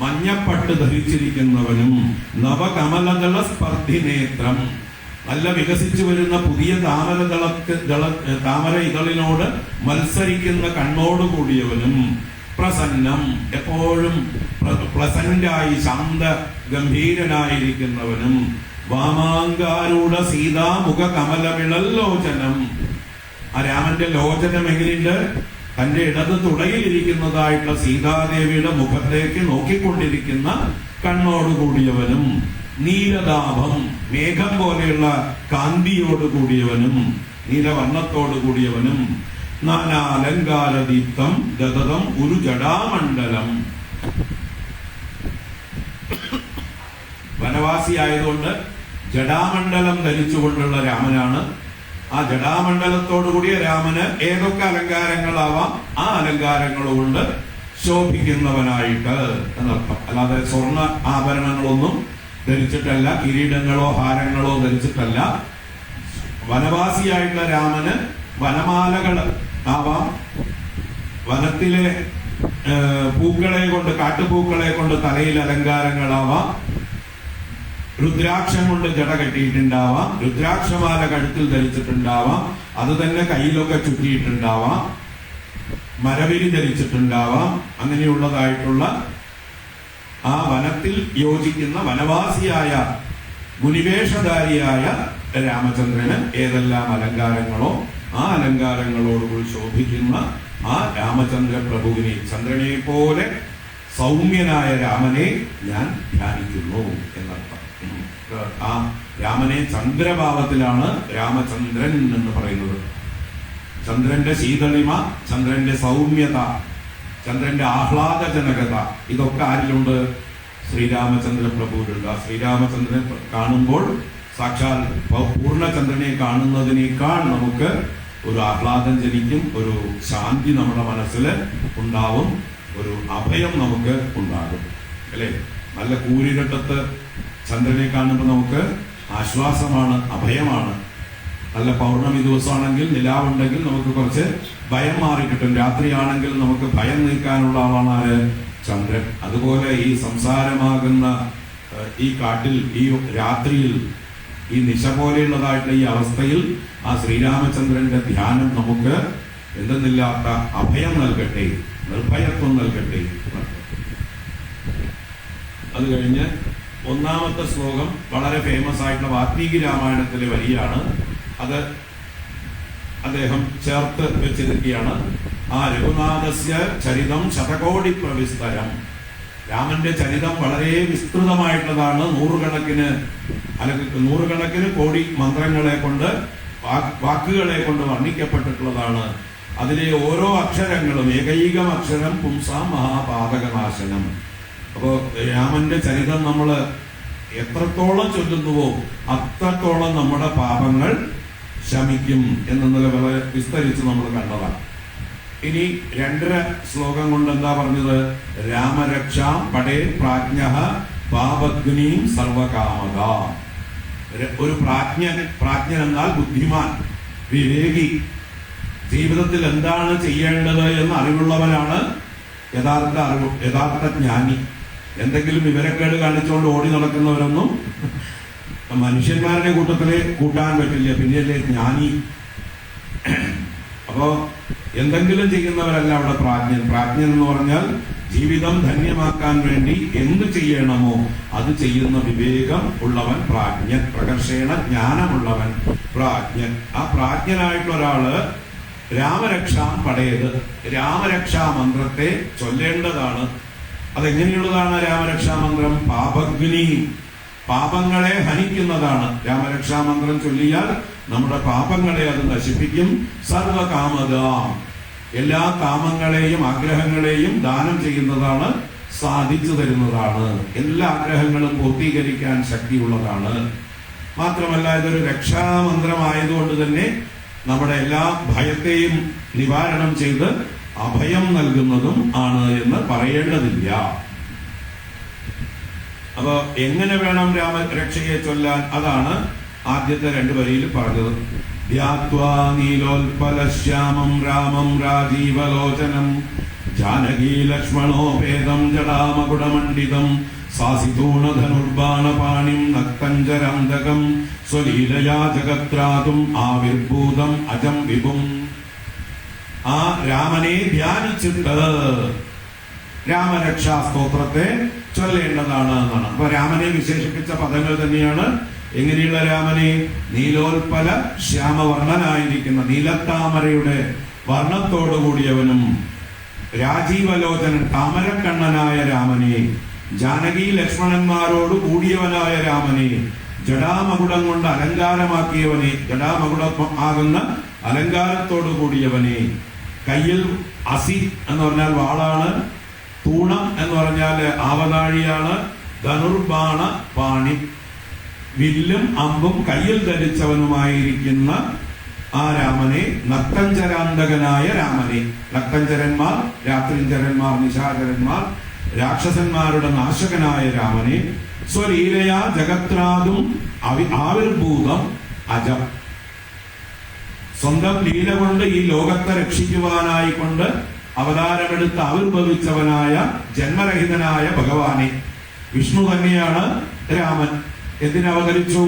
S1: മഞ്ഞപ്പട്ട് ധരിച്ചിരിക്കുന്നവനും. നവകമലദള സ്പർദ്ധിനേത്രം, നല്ല വികസിച്ചു വരുന്ന പുതിയ താമര ഇതളിനോട് മത്സരിക്കുന്ന കണ്ണോട് കൂടിയവനും. പ്രസന്നം, എപ്പോഴും പ്ലസന്റായി ശാന്ത ഗംഭീരനായിരിക്കുന്നവനും. വാമാങ്കാരൂഢ സീതാമുഖ കമലമിളല്ലോചനം, ആ രാമന്റെ ലോചനം എങ്ങനെയുണ്ട്? തന്റെ ഇടത് തുടയിലിരിക്കുന്നതായിട്ടുള്ള സീതാദേവിയുടെ മുഖത്തേക്ക് നോക്കിക്കൊണ്ടിരിക്കുന്ന കണ്ണോടുകൂടിയവനും. നീലതാഭം, മേഘം പോലെയുള്ള കാന്തിയോട് കൂടിയവനും, നീലവർണ്ണത്തോട് കൂടിയവനും. നാനാലങ്കാര ദീപ്തം ദദതം ഒരു ജടാമണ്ഡലം. വനവാസിയായതുകൊണ്ട് ജടാമണ്ഡലം ധരിച്ചുകൊണ്ടുള്ള രാമനാണ്. ആ ജടാമണ്ഡലത്തോടു കൂടിയ രാമന് ഏതൊക്കെ അലങ്കാരങ്ങളാവാം, ആ അലങ്കാരങ്ങൾ കൊണ്ട് ശോഭിക്കുന്നവനായിട്ട് എന്നർത്ഥം. അല്ലാതെ സ്വർണ്ണ ആഭരണങ്ങളൊന്നും ധരിച്ചിട്ടല്ല, കിരീടങ്ങളോ ഹാരങ്ങളോ ധരിച്ചിട്ടല്ല. വനവാസിയായിട്ടുള്ള രാമന് വനമാലകൾ ആവാം, വനത്തിലെ പൂക്കളെ കൊണ്ട്, കാട്ടുപൂക്കളെ കൊണ്ട് തലയിൽ അലങ്കാരങ്ങളാവാം, രുദ്രാക്ഷം കൊണ്ട് ജട കെട്ടിയിട്ടുണ്ടാവാം, രുദ്രാക്ഷമാല കഴുത്തിൽ ധരിച്ചിട്ടുണ്ടാവാം, അത് തന്നെ കയ്യിലൊക്കെ ചുറ്റിയിട്ടുണ്ടാവാം, മരവിരി ധരിച്ചിട്ടുണ്ടാവാം. അങ്ങനെയുള്ളതായിട്ടുള്ള ആ വനത്തിൽ യോജിക്കുന്ന വനവാസിയായ മുനിവേഷധാരിയായ രാമചന്ദ്രന് ഏതെല്ലാം അലങ്കാരങ്ങളോ ആ അലങ്കാരങ്ങളോടുകൂടി ശോഭിക്കുന്ന ആ രാമചന്ദ്ര പ്രഭുവിനെ, ചന്ദ്രനെ പോലെ സൗമ്യനായ രാമനെ ഞാൻ ധ്യാനിക്കുന്നു എന്നർത്ഥം. ആ രാമനെ ചന്ദ്രഭാവത്തിലാണ് രാമചന്ദ്രൻ എന്ന് പറയുന്നത്. ചന്ദ്രന്റെ ശീതളിമ, ചന്ദ്രന്റെ സൗമ്യത, ചന്ദ്രന്റെ ആഹ്ലാദജനകത, ഇതൊക്കെ ആരിലുണ്ട്? ശ്രീരാമചന്ദ്ര പ്രഭുവിലുണ്ട്. ആ ശ്രീരാമചന്ദ്രൻ കാണുമ്പോൾ സാക്ഷാൽ പൂർണ്ണചന്ദ്രനെ കാണുന്നതിനേക്കാൾ നമുക്ക് ഒരു ആഹ്ലാദം ജനിക്കും, ഒരു ശാന്തി നമ്മുടെ മനസ്സിൽ ഉണ്ടാവും, ഒരു അഭയം നമുക്ക് ഉണ്ടാകും അല്ലേ. നല്ല കൂരിരട്ടത്ത് ചന്ദ്രനെ കാണുമ്പോൾ നമുക്ക് ആശ്വാസമാണ്, അഭയമാണ്. നല്ല പൗർണമി ദിവസമാണെങ്കിൽ, നിലാവുണ്ടെങ്കിൽ നമുക്ക് കുറച്ച് ഭയം മാറി കിട്ടും. രാത്രിയാണെങ്കിൽ നമുക്ക് ഭയം നീക്കാനുള്ള ആളാണ് ആര്? ചന്ദ്രൻ. അതുപോലെ ഈ സംസാരമാകുന്ന ഈ കാട്ടിൽ, ഈ രാത്രിയിൽ, ഈ നിശ പോലെയുള്ളതായിട്ടുള്ള ഈ അവസ്ഥയിൽ ആ ശ്രീരാമചന്ദ്രന്റെ ധ്യാനം നമുക്ക് എന്തെന്നില്ലാത്ത അഭയം നൽകട്ടെ, നിർഭയത്വം നൽകട്ടെ. അത് കഴിഞ്ഞ് ഒന്നാമത്തെ ശ്ലോകം വളരെ ഫേമസ് ആയിട്ടുള്ള വാൽമീകി രാമായണത്തിലെ വരിയാണ്. അത് അദ്ദേഹം ചേർത്ത് വെച്ചിരിക്കുകയാണ്. ആ രഘുനാഥസ്യ ചരിതം ശതകോടി പ്രവിസ്തരം. രാമന്റെ ചരിതം വളരെ വിസ്തൃതമായിട്ടുള്ളതാണ്. നൂറുകണക്കിന് കോടി മന്ത്രങ്ങളെ കൊണ്ട്, വാക്കുകളെ കൊണ്ട് വർണ്ണിക്കപ്പെട്ടിട്ടുള്ളതാണ്. അതിലെ ഓരോ അക്ഷരങ്ങളും ഏകൈകം അക്ഷരം പുംസാം മഹാപാതകനാശനം. അപ്പോൾ രാമന്റെ ചരിതം നമ്മൾ എത്രത്തോളം ചൊല്ലുന്നുവോ അത്രത്തോളം നമ്മുടെ പാപങ്ങൾ ശമിക്കും എന്നത് വളരെ വിസ്തരിച്ച് നമ്മൾ കണ്ടതാണ്. ഇനി 2.5 ശ്ലോകം കൊണ്ട് എന്താ പറഞ്ഞത്? രാമരക്ഷാം പടേ പ്രാജ്ഞ പാപഗ്നീം സർവകാമക. ഒരു പ്രാജ്ഞൻ എന്നാൽ ബുദ്ധിമാൻ, വിവേകി, ജീവിതത്തിൽ എന്താണ് ചെയ്യേണ്ടത് എന്ന് അറിവുള്ളവനാണ് യഥാർത്ഥ ജ്ഞാനി. എന്തെങ്കിലും വിവരക്കേട് കാണിച്ചുകൊണ്ട് ഓടി നടക്കുന്നവരൊന്നും മനുഷ്യന്മാരുടെ കൂട്ടത്തില് കൂട്ടാൻ പറ്റില്ല, പിന്നെയല്ലേ ജ്ഞാനി. അപ്പോ എന്തെങ്കിലും ചെയ്യുന്നവരല്ല അവിടെ പ്രാജ്ഞൻ. പ്രാജ്ഞൻ എന്ന് പറഞ്ഞാൽ ജീവിതം ധന്യമാക്കാൻ വേണ്ടി എന്ത് ചെയ്യണമോ അത് ചെയ്യുന്ന വിവേകം ഉള്ളവൻ പ്രാജ്ഞൻ. പ്രകർഷേണ ജ്ഞാനമുള്ളവൻ പ്രാജ്ഞൻ. ആ പ്രാജ്ഞനായിട്ടുള്ള ഒരാള് രാമരക്ഷാം പടയത്, രാമരക്ഷാ മന്ത്രത്തെ ചൊല്ലേണ്ടതാണ്. അതെങ്ങനെയുള്ളതാണ് രാമരക്ഷാ മന്ത്രം? പാപഗ്നി, പാപങ്ങളെ ഹനിക്കുന്നതാണ്. രാമരക്ഷാ മന്ത്രം ചൊല്ലിയാൽ നമ്മുടെ പാപങ്ങളെ അത് നശിപ്പിക്കും. സർവകാമത, എല്ലാ കാമങ്ങളെയും ആഗ്രഹങ്ങളെയും ദാനം ചെയ്യുന്നതാണ്, സാധിച്ചു തരുന്നതാണ്. എല്ലാ ആഗ്രഹങ്ങളും പൂർത്തീകരിക്കാൻ ശക്തിയുള്ളതാണ്. മാത്രമല്ല ഇതൊരു രക്ഷാമന്ത്രമായതുകൊണ്ട് തന്നെ നമ്മുടെ എല്ലാ ഭയത്തെയും നിവാരണം ചെയ്ത് അഭയം നൽകുന്നതും ആണ് എന്ന് പറയേണ്ടതില്ല. അപ്പൊ എങ്ങനെ വേണം രാമരക്ഷയെ ചൊല്ലാൻ? അതാണ് ആദ്യത്തെ 2 വരിയിൽ പറഞ്ഞത്. ധ്യാത്വാ നീലോൽപലശ്യാമം രാമം രാജീവലോചനം ജാനകീ ലക്ഷ്മണോപേതം ജടാമകുടമണ്ഡിതം സാസിതൂണധനുർബാണപാണിം നക്തഞ്ചരാന്തകം സ്വലീലയാ ജഗത്രാതും ആവിർഭൂതം അജം വിഭും. ആ രാമനെ ധ്യാനിച്ചിട്ട് രാമരക്ഷാ സ്തോത്രത്തെ ചൊല്ലേണ്ടതാണ് എന്നാണ്. അപ്പൊ രാമനെ വിശേഷിപ്പിച്ച പദങ്ങൾ തന്നെയാണ്. എങ്ങനെയുള്ള രാമനെ? നീലോൽപല ശ്യാമവർണ്ണനായിരിക്കുന്ന, നീലത്താമരയുടെ വർണ്ണത്തോടു കൂടിയവനും, രാജീവലോചനൻ താമരക്കണ്ണനായ രാമനെ, ജാനകി ലക്ഷ്മണന്മാരോട് കൂടിയവനായ രാമനെ, ജടാമകുടം കൊണ്ട് അലങ്കാരമാക്കിയവനെ, ജടാമകുടം ആകുന്ന അലങ്കാരത്തോടു കൂടിയവനെ, കയ്യിൽ അസി എന്ന് പറഞ്ഞാൽ വാളാണ്, തൂണം എന്ന് പറഞ്ഞാൽ ആവതാഴിയാണ്, ധനുർബാണ പാണി, വില്ലും അമ്പും കയ്യിൽ ധരിച്ചവനുമായിരിക്കുന്ന ആ രാമനെ, നക്തഞ്ചരാന്തകനായ രാമനെ. നക്തഞ്ചരന്മാർ, രാത്രിഞ്ചരന്മാർ, നിശാചരന്മാർ, രാക്ഷസന്മാരുടെ നാശകനായ രാമനെ, സ്വലീലയാ ജഗത്രാതും ആവിർഭൂതം അജം, സ്വന്തം ലീല കൊണ്ട് ഈ ലോകത്തെ രക്ഷിക്കുവാനായിക്കൊണ്ട് അവതാരമെടുത്ത് ആവിർഭവിച്ചവനായ ജന്മരഹിതനായ ഭഗവാനെ. വിഷ്ണു തന്നെയാണ് രാമൻ. എന്തിനവതരിച്ചു?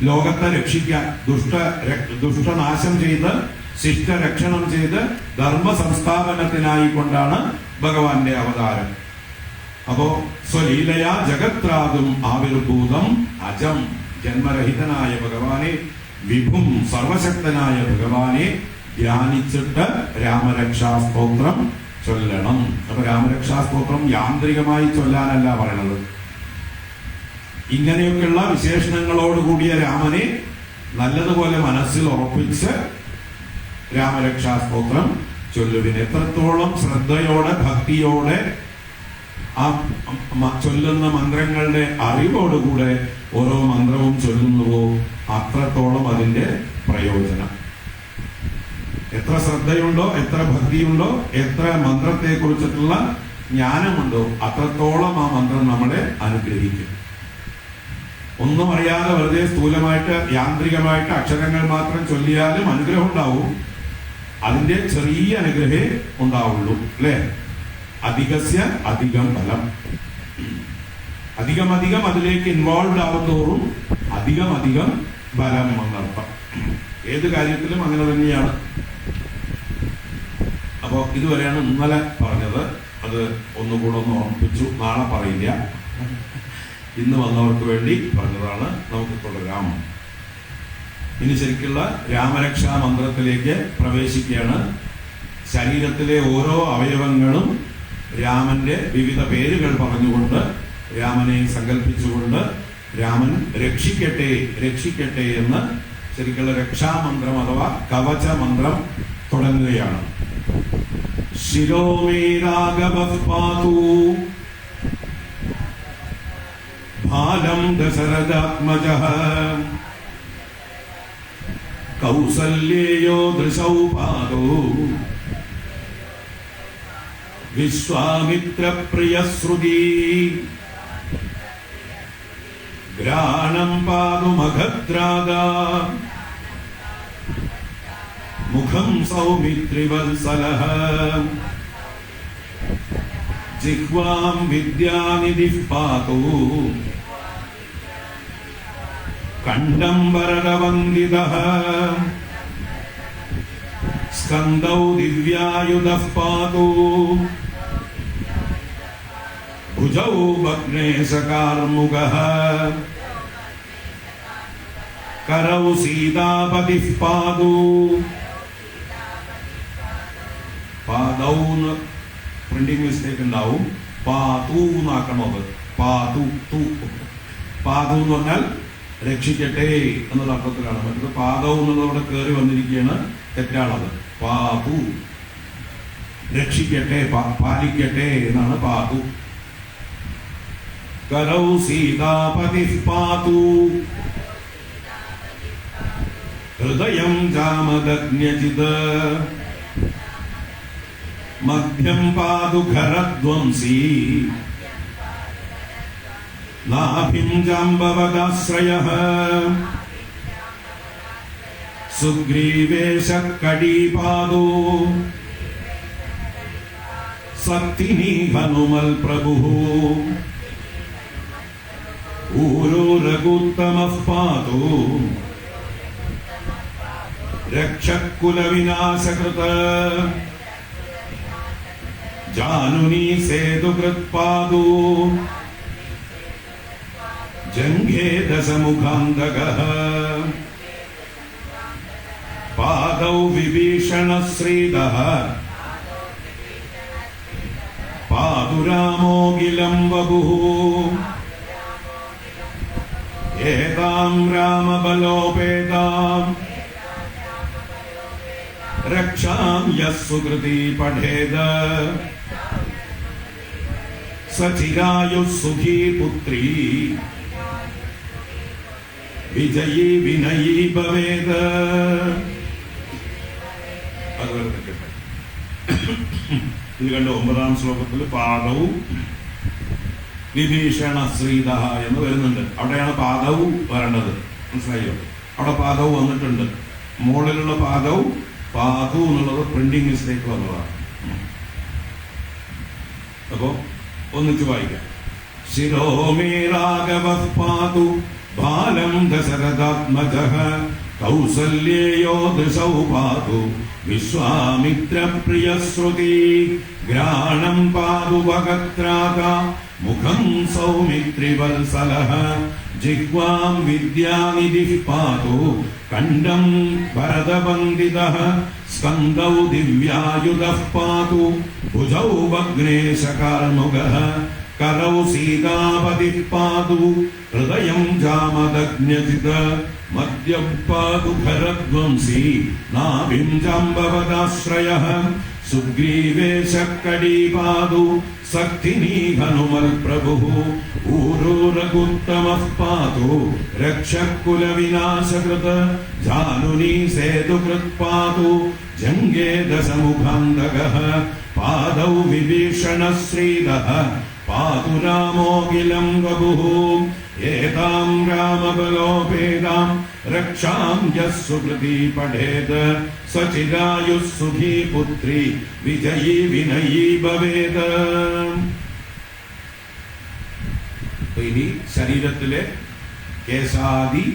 S1: ലോകത്തെ രക്ഷിക്കാൻ, ദുഷ്ടനാശം ചെയ്ത് ശിഷ്ടരക്ഷണം ചെയ്ത് ധർമ്മ സംസ്ഥാപനത്തിനായിക്കൊണ്ടാണ് ഭഗവാന്റെ അവതാരം. അപ്പോ സ്വലീലയാ ജഗത്രാതും ആവിർഭൂതം അജം, ജന്മരഹിതനായ ഭഗവാനെ, വിഭും സർവശക്തനായ ഭഗവാനെ ധ്യാനിച്ചിട്ട് രാമരക്ഷാ സ്തോത്രം ചൊല്ലണം. അപ്പൊ രാമരക്ഷാ സ്തോത്രം യാന്ത്രികമായി ചൊല്ലാനല്ല പറയണത്. ഇങ്ങനെയൊക്കെയുള്ള വിശേഷണങ്ങളോടുകൂടിയ രാമനെ നല്ലതുപോലെ മനസ്സിൽ ഉറപ്പിച്ച് രാമരക്ഷാ സ്തോത്രം ചൊല്ലുവിൻ. എത്രത്തോളം ശ്രദ്ധയോടെ ഭക്തിയോടെ ആ ചൊല്ലുന്ന മന്ത്രങ്ങളുടെ അറിവോടുകൂടെ ഓരോ മന്ത്രവും ചൊല്ലുന്നുവോ അത്രത്തോളം അതിന്റെ പ്രയോജനം. എത്ര ശ്രദ്ധയുണ്ടോ, എത്ര ഭക്തിയുണ്ടോ, എത്ര മന്ത്രത്തെ കുറിച്ചിട്ടുള്ള ജ്ഞാനമുണ്ടോ അത്രത്തോളം ആ മന്ത്രം നമ്മളെ അനുഗ്രഹിക്കും. ഒന്നും അറിയാതെ വെറുതെ സ്ഥൂലമായിട്ട് യാന്ത്രികമായിട്ട് അക്ഷരങ്ങൾ മാത്രം ചൊല്ലിയാലും അനുഗ്രഹം ഉണ്ടാവും. അതിന്റെ ചെറിയ അനുഗ്രഹേ ഉണ്ടാവുള്ളൂ, അല്ലെ? അധികസ്യ അധികം ഫലം. അധികം അതിലേക്ക് ഇൻവോൾവ് ആവുന്നതോറും അധികം ഫലം എന്നർത്ഥം. ഏത് കാര്യത്തിലും അങ്ങനെ തന്നെയാണ്. അപ്പോ ഇതുവരെയാണ് ഇന്നലെ പറഞ്ഞത്. അത് ഒന്നുകൂടെ ഒന്ന് ഓർമ്മിപ്പിച്ചു. നാളെ പറയില്ല, ഇന്ന് വന്നവർക്ക് വേണ്ടി പറഞ്ഞതാണ്. നമുക്ക് തുടരാം. ഇനി ശരിക്കുള്ള രാമരക്ഷാ മന്ത്രത്തിലേക്ക് പ്രവേശിക്കുകയാണ്. ശരീരത്തിലെ ഓരോ അവയവങ്ങളും രാമന്റെ വിവിധ പേരുകൾ പറഞ്ഞുകൊണ്ട്, രാമനെ സങ്കല്പിച്ചുകൊണ്ട്, രാമൻ രക്ഷിക്കട്ടെ രക്ഷിക്കട്ടെ എന്ന് ശരിക്കുള്ള രക്ഷാമന്ത്രം അഥവാ കവച മന്ത്രം തുടങ്ങുകയാണ്. ശിരോ മേ രാഘവഃ പാതു ഭാലം ദശരഥാത്മജഃ കൗസല്യേയോ ദൃശൗ പാദോ വിശ്വാമിത്രപ്രിയശ്രുതി ഗ്രാണം പാതു മഖദ്രാദാ മുഖം സൗമിത്രിവത്സലഃ ജിഹ്വാം വിദ്യാനിധിഃ പാതു കണ്ഠം വരദവന്ദിതഃ സ്കന്ദൗ ദിവ്യായുധഃ പാതു ഭുജൗ ഭഗ്നേശകാർമുകഃ കരൗ സീതാപതിഃ പാതു. പാദൗ പ്രിന്റിംഗ് മിസ്റ്റേക്ക് ഉണ്ടാവും. പാതു എന്നാക്കണത്. പാതു പാതു എന്ന് പറഞ്ഞാൽ രക്ഷിക്കട്ടെ എന്നുള്ള അർത്ഥത്തിലാണ്. മറ്റത് പാദൗ എന്നുള്ളതോടെ കയറി വന്നിരിക്കുകയാണ്, തെറ്റാണത്. പാതു രക്ഷിക്കട്ടെ, പാലിക്കട്ടെ എന്നാണ് പാതു. കരൗ സീതാപതിഃ പാതു ഹൃദയം ജാമദഗ്ന്യജിത് മധ്യം പാതു ഖരധ്വംസി നാഭിം ജാംബവദാശ്രയഃ സുഗ്രീവേശഃ കടീപാദോ സക്തിനീ ഹനുമൽ പ്രഭുഃ ഊരോ രഘുത്തമഃ പാതു രക്ഷകുലവിനാശകൃത ജാനുനീ സേതുകൃത്പാദോ ജംഘേ ദശമുഖാന്തകഃ പാദൗ വിഭീഷണശ്രീദഃ പാതു രാമോഖിലം വപുഃ ഏതാം രാമബലോപേതാം രക്ഷാം യഃ സുകൃതി പഠേത സചിരായുഃ സുഖീ പുത്രീ വിജയീ വിനയീ ഭവേത്. ഇത് കണ്ട 9-ാം ശ്ലോകത്തിൽ പാദവും വിഭീഷണ ശ്രീദഃ എന്ന് വരുന്നുണ്ട്. അവിടെയാണ് പാദവും വരേണ്ടത്. മനസ്സിലായോ? അവിടെ പാദവും വന്നിട്ടുണ്ട്. മുകളിലുള്ള പാദവും പാതു എന്നുള്ളത് പ്രിന്റിംഗ് മിസ്റ്റേക്ക് വന്നതാണ്. അപ്പോ ഒന്നിച്ച് വായിക്കാം. ശിരോ മേ രാഘവഃ പാതു ബാലം ദശരഥാത്മജഃ കൗസല്യേയോ ദൃശൗ പാതു വിശ്വാമിത്രപ്രിയശ്രുതി ഗ്രാണം പാതു ഭഗത്രാദാ മുഖം സൗമിത്രിവത്സലഃ ജിഹ്വാം വിദ്യാനിധിഃ പാതു കണ്ഠം ഭരതവന്ദിതഃ സ്കന്ദൗ ദിവ്യായുധഃ പാതു ഭുജൗ ഭഗ്നേശകാർമുകഃ കരൗ സീതാപതിഃ പാതു ഹൃദയം ജാമദഗ്ന്യജിത് മദ്യം പാതു ഖരധ്വംസി നാഭിം ജാംബവദാശ്രയഃ സുഗ്രീവേശ കടീപാതു സക്തിനീ ഹനുമൽ പ്രഭു ഊരോ രഘുത്തമഃ പാതു രക്ഷകുല വിനാശകൃത് ജാനുനീ സേതുകൃത് പാതു ജംഗേ ദശമുഖാന്തകഃ പാദൗ വിഭീഷണ ശ്രീദഃ പാതു രാമോഖിലം വപുഃ ഏതാം രാമബലോപേതാം രക്ഷാം യസ്സുകൃതി പഠേത് സചിരായുഃ സുഖീ പുത്രി വിജയീ വിനയീ ഭവേത്. ഇനി ശരീരത്തിലെ കേശാദി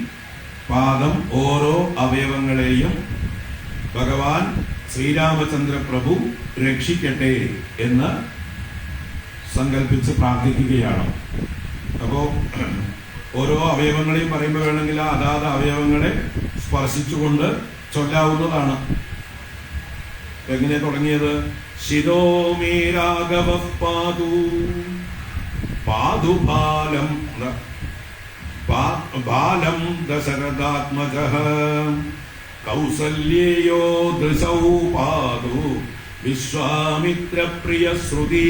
S1: പാദം ഓരോ അവയവങ്ങളെയും ഭഗവാൻ ശ്രീരാമചന്ദ്ര പ്രഭു രക്ഷിക്കട്ടെ എന്ന് സങ്കല്പിച്ച് പ്രാർത്ഥിക്കുകയാണ്. അപ്പോ ഓരോ അവയവങ്ങളെയും പറയുമ്പോൾ വേണമെങ്കിൽ അതാത് അവയവങ്ങളെ സ്പർശിച്ചുകൊണ്ട് ചൊല്ലാവുന്നതാണ്. എങ്ങനെ തുടങ്ങിയത്? ശിരോമേ രാഘവ പാതു പാതുപാലം ബാലം ദശരഥാത്മജഃ കൗസല്യേയോ ദൃശൗ പാതു വിശ്വാമിത്ര പ്രിയ ശ്രുതി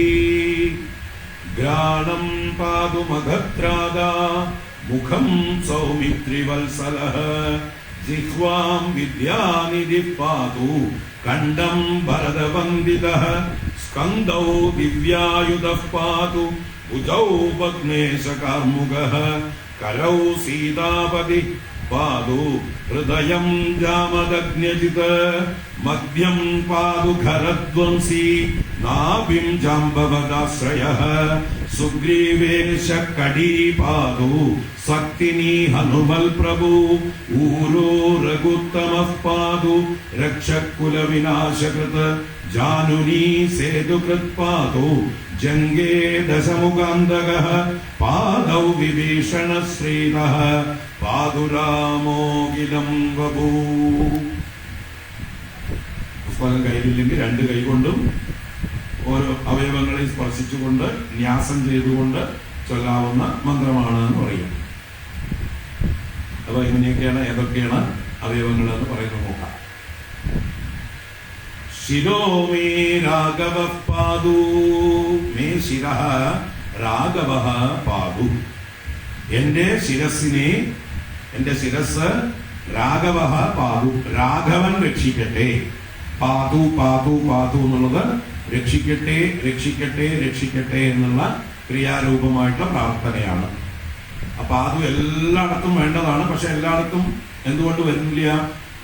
S1: ഗ്രാണം പാതു മഗത്രാദാ മുഖം സൗമിത്രി വത്സലഃ ജിഹ്വാം വിദ്യാനിധി പാതു കണ്ഠം ഭരതവന്ദിതഃ സ്കന്ദൗ ദിവ്യായുധഃ പാതു ഭുജൗ പത്മേശകാർമുകഃ കരൗ സീതാപതി പാതു ഹൃദയം ജാമദഗ്ന്യജിത് മദ്യം പാതു ഖരധ്വംസി നാഭിം ജാംബവദാശ്രയഃ സുഗ്രീവേശ കടീ പാതു സക്തിനീ ഹനുമൽ പ്രഭു ഊരോ രഘുത്തമഃ പാതു രക്ഷകുല വിനാശകൃത് ജാനുനീ സേതുകൃത് പാതു ജംഗേ ദശമുഖാന്തകഃ പാദൗ വിഭീഷണ ശ്രീദഃ പാതു രാമോഖിലം വപൂ. പുസ്തകം കയ്യിലില്ലെങ്കിൽ രണ്ട് കൈ കൊണ്ടും ഓരോ അവയവങ്ങളെ സ്പർശിച്ചുകൊണ്ട് ന്യാസം ചെയ്തുകൊണ്ട് ചൊല്ലാവുന്ന മന്ത്രമാണ് എന്ന് പറയും. അപ്പൊ ഇങ്ങനെയൊക്കെയാണ് ഏതൊക്കെയാണ് അവയവങ്ങൾ എന്ന് പറയുന്നത് നോക്കാം. ശിരോ മേ രാഘവ പാതു മേ ശിരഃ രാഘവ പാതു. എന്റെ ശിരസിനെ, എന്റെ ശിരസ് രാഘവ പാതു, രാഘവൻ രക്ഷിക്കട്ടെ. പാതു പാതു പാതു എന്നുള്ളത് രക്ഷിക്കട്ടെ രക്ഷിക്കട്ടെ രക്ഷിക്കട്ടെ എന്നുള്ള ക്രിയാരൂപമായിട്ടുള്ള പ്രാർത്ഥനയാണ്. അപ്പൊ പാതു എല്ലായിടത്തും വേണ്ടതാണ്. പക്ഷെ എല്ലായിടത്തും എന്തുകൊണ്ട് വരുന്നില്ല?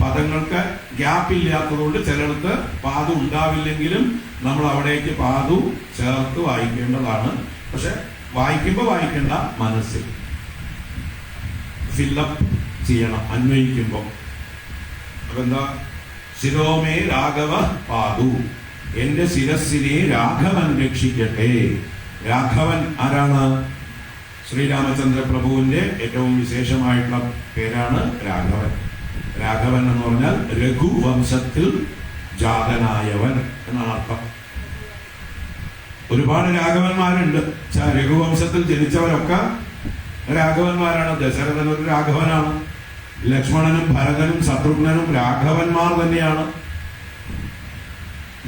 S1: പദങ്ങൾക്ക് ഗ്യാപ്പ് ഇല്ലാത്തതുകൊണ്ട് ചിലയിടത്ത് പാതു ഉണ്ടാവില്ലെങ്കിലും നമ്മൾ അവിടേക്ക് പാതു ചേർത്ത് വായിക്കേണ്ടതാണ്. പക്ഷെ വായിക്കുമ്പോൾ വായിക്കേണ്ട, മനസ്സിൽ ഫില്ലപ്പ് ചെയ്യണം അന്വയിക്കുമ്പോൾ. അപ്പൊ എന്താ? ശിരോമേ രാഘവ പാതു, എന്റെ ശിരസിനെ രാഘവൻ രക്ഷിക്കട്ടെ. രാഘവൻ ആരാണ്? ശ്രീരാമചന്ദ്ര പ്രഭുവിന്റെ ഏറ്റവും വിശേഷമായിട്ടുള്ള പേരാണ് രാഘവൻ. രാഘവൻ എന്ന് പറഞ്ഞാൽ രഘുവംശത്തിൽ ജാതനായവൻ എന്നാണ് അർത്ഥം. ഒരുപാട് രാഘവന്മാരുണ്ട്. രഘുവംശത്തിൽ ജനിച്ചവരൊക്കെ രാഘവന്മാരാണ്. ദശരഥൻ ഒരു രാഘവനാണ്. ലക്ഷ്മണനും ഭരതനും ശത്രുഘ്നനും രാഘവന്മാർ തന്നെയാണ്.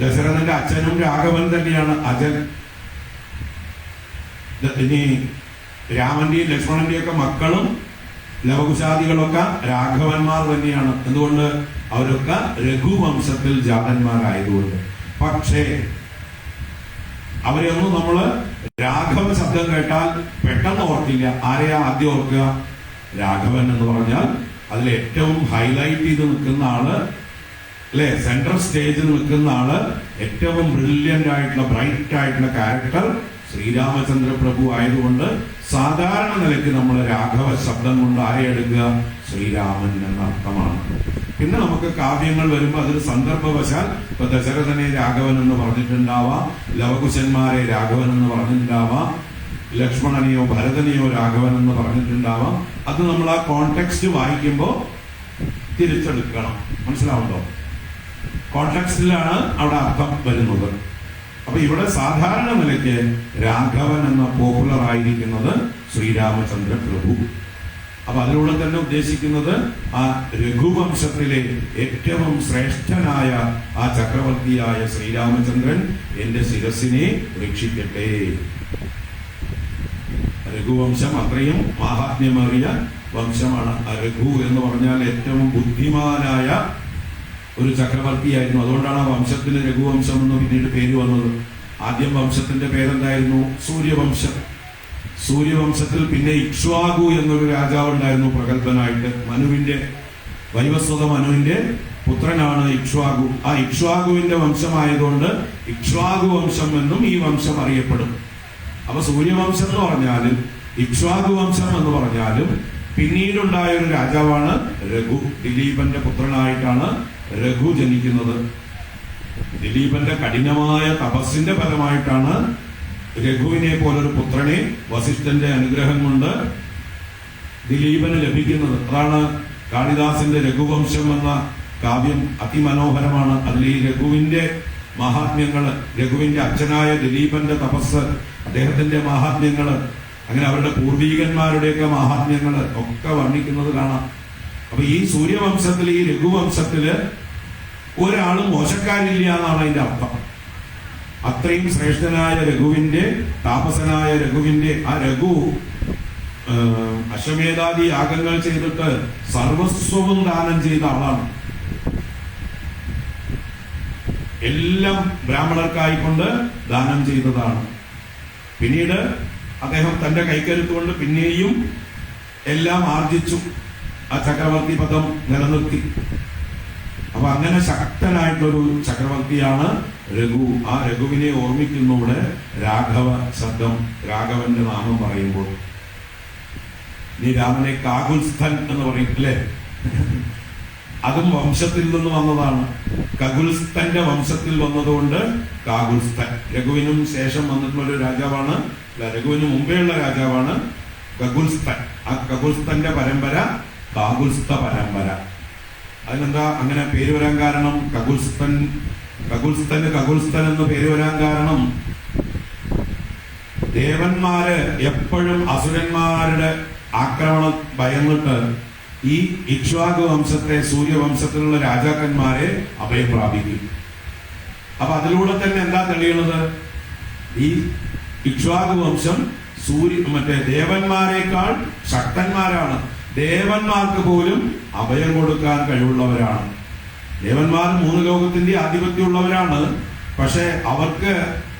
S1: ദശരഥന്റെ അച്ഛനും രാഘവൻ തന്നെയാണ്, അജൻ. ഇനി രാമന്റെയും ലക്ഷ്മണന്റെയും ഒക്കെ മക്കളും ലവകുശാദികളൊക്കെ രാഘവന്മാർ തന്നെയാണ്. എന്തുകൊണ്ട്? അവരൊക്കെ രഘുവംശത്തിൽ ജാതന്മാരായതുകൊണ്ട്. പക്ഷേ അവരെയൊന്നും നമ്മള് രാഘവ ശബ്ദം കേട്ടാൽ പെട്ടെന്ന് ഓർക്കില്ല. ആരെയാ ആദ്യം ഓർക്കുക? രാഘവൻ എന്ന് പറഞ്ഞാൽ അതിൽ ഏറ്റവും ഹൈലൈറ്റ് ചെയ്ത് നിൽക്കുന്ന ആള്, അല്ലെ, സെൻട്രൽ സ്റ്റേജിൽ നിൽക്കുന്ന ആള്, ഏറ്റവും ബ്രില്യന്റ് ആയിട്ടുള്ള ബ്രൈറ്റ് ആയിട്ടുള്ള ക്യാരക്ടർ ശ്രീരാമചന്ദ്ര പ്രഭു ആയതുകൊണ്ട് സാധാരണ നിലയ്ക്ക് നമ്മൾ രാഘവ ശബ്ദം കൊണ്ട് ആരെ എടുക്കുക? ശ്രീരാമൻ എന്ന അർത്ഥമാണ്. പിന്നെ നമുക്ക് കാവ്യങ്ങൾ വരുമ്പോൾ അതൊരു സന്ദർഭവശാൽ ഇപ്പൊ ദശരഥനെ രാഘവൻ എന്ന് പറഞ്ഞിട്ടുണ്ടാവാം, ലവകുശന്മാരെ രാഘവൻ എന്ന് പറഞ്ഞിട്ടുണ്ടാവാം, ലക്ഷ്മണനെയോ ഭരതനെയോ രാഘവൻ എന്ന് പറഞ്ഞിട്ടുണ്ടാവാം. അത് നമ്മൾ ആ കോണ്ടെക്സ്റ്റ് വായിക്കുമ്പോൾ തിരിച്ചെടുക്കണം. മനസ്സിലാവുണ്ടോ? കോണ്ടെക്സ്റ്റിലാണ് അവിടെ അർത്ഥം വരുന്നത്. അപ്പൊ ഇവിടെ സാധാരണ നിലയ്ക്ക് രാഘവൻ എന്ന പോപ്പുലർ ആയിരിക്കുന്നത് ശ്രീരാമചന്ദ്ര പ്രഭു. അപ്പൊ അതിലൂടെ തന്നെ ഉദ്ദേശിക്കുന്നത് ആ രഘുവംശത്തിലെ ഏറ്റവും ശ്രേഷ്ഠനായ ആ ചക്രവർത്തിയായ ശ്രീരാമചന്ദ്രൻ എന്റെ ശിരസിനെ രക്ഷിക്കട്ടെ. രഘുവംശം അത്രയും മാഹാത്മ്യമേറിയ വംശമാണ്. ആ രഘു എന്ന് പറഞ്ഞാൽ ഏറ്റവും ബുദ്ധിമാനായ ഒരു ചക്രവർത്തിയായിരുന്നു. അതുകൊണ്ടാണ് ആ വംശത്തിന് രഘുവംശം എന്ന് പിന്നീട് പേര് വന്നത്. ആദ്യം വംശത്തിന്റെ പേരെന്തായിരുന്നു? സൂര്യവംശം. സൂര്യവംശത്തിൽ പിന്നെ ഇക്ഷ്വാകു എന്നൊരു രാജാവ് ഉണ്ടായിരുന്നു, പ്രഗത്ഭനായിട്ട്. വൈവസ്വത മനുവിന്റെ പുത്രനാണ് ഇക്ഷ്വാകു. ആ ഇക്ഷ്വാകുവിന്റെ വംശമായതുകൊണ്ട് ഇക്ഷ്വാകു വംശം എന്നും ഈ വംശം അറിയപ്പെടും. അപ്പൊ സൂര്യവംശം എന്ന് പറഞ്ഞാലും ഇക്ഷ്വാകു വംശം എന്ന് പറഞ്ഞാലും പിന്നീടുണ്ടായ ഒരു രാജാവാണ് രഘു. ദിലീപന്റെ പുത്രനായിട്ടാണ് രഘു ജനിക്കുന്നത്. ദിലീപന്റെ കഠിനമായ തപസ്സിന്റെ ഫലമായിട്ടാണ് രഘുവിനെ പോലൊരു പുത്രനെ വസിഷ്ഠന്റെ അനുഗ്രഹം കൊണ്ട് ദിലീപന് ലഭിക്കുന്നത്. അതാണ് കാളിദാസന്റെ രഘുവംശം എന്ന കാവ്യം അതിമനോഹരമാണ്. അതിൽ ഈ രഘുവിന്റെ മഹാത്മ്യങ്ങള്, രഘുവിന്റെ അച്ഛനായ ദിലീപന്റെ തപസ്, അദ്ദേഹത്തിന്റെ മഹാത്മ്യങ്ങള്, അങ്ങനെ അവരുടെ പൂർവീകന്മാരുടെയൊക്കെ മഹാത്മ്യങ്ങള് ഒക്കെ വർണ്ണിക്കുന്നത് കാണാം. അപ്പൊ ഈ സൂര്യവംശത്തില്, ഈ രഘുവംശത്തില് ഒരാളും മോശക്കാരില്ല എന്നാണ് അതിന്റെ അർത്ഥം. അത്രയും ശ്രേഷ്ഠനായ രഘുവിന്റെ, താപസനായ രഘുവിന്റെ, ആ രഘു അശ്വമേധാദി യാഗങ്ങൾ ചെയ്തിട്ട് സർവസ്വവും ദാനം ചെയ്ത ആളാണ്. എല്ലാം ബ്രാഹ്മണർക്കായിക്കൊണ്ട് ദാനം ചെയ്തതാണ്. പിന്നീട് അദ്ദേഹം തന്റെ കൈക്കരുത്തുകൊണ്ട് പിന്നെയും എല്ലാം ആർജിച്ചു. ആ ചക്രവർത്തി പദം നിലനിർത്തി. അപ്പൊ അങ്ങനെ ശക്തനായിട്ടൊരു ചക്രവർത്തിയാണ് രഘു. ആ രഘുവിനെ ഓർമ്മിക്കുന്നൂടെ രാഘവ ശബ്ദം, രാഘവന്റെ നാമം പറയുമ്പോൾ. നീ രാമനെ കാകുൽസ്ഥൻ എന്ന് പറയും അല്ലേ? അതും വംശത്തിൽ നിന്ന് വന്നതാണ്. കകുൽസ്ഥന്റെ വംശത്തിൽ വന്നതുകൊണ്ട് കാകുൽസ്ഥൻ. രഘുവിനും ശേഷം വന്നിട്ടുള്ള ഒരു രാജാവാണ്, രഘുവിന് മുമ്പേയുള്ള രാജാവാണ് കകുൽസ്ഥൻ. ആ കകുൽസ്ഥന്റെ പരമ്പര കാകുൽസ്ഥ പരമ്പര. അതിനെന്താ അങ്ങനെ പേര് വരാൻ കാരണം? കകുൽസ്ഥന് കകുൽസ്ഥൻ എന്ന് പേര് വരാൻ കാരണം ദേവന്മാര് എപ്പോഴും അസുരന്മാരുടെ ആക്രമണം ഭയന്നിട്ട് ഈ ഇക്ഷ്വാകു വംശത്തെ, സൂര്യവംശത്തിലുള്ള രാജാക്കന്മാരെ അഭയം പ്രാപിക്കും. അപ്പൊ അതിലൂടെ തന്നെ എന്താ തെളിയുന്നത്? ഈ ഇക്ഷ്വാകു വംശം മറ്റേ ദേവന്മാരെക്കാൾ ശക്തന്മാരാണ്. ദേവന്മാർക്ക് പോലും അഭയം കൊടുക്കാൻ കഴിവുള്ളവരാണ്. ദേവന്മാർ 3 ലോകത്തിന്റെ ആധിപത്യമുള്ളവരാണ്. പക്ഷെ അവർക്ക്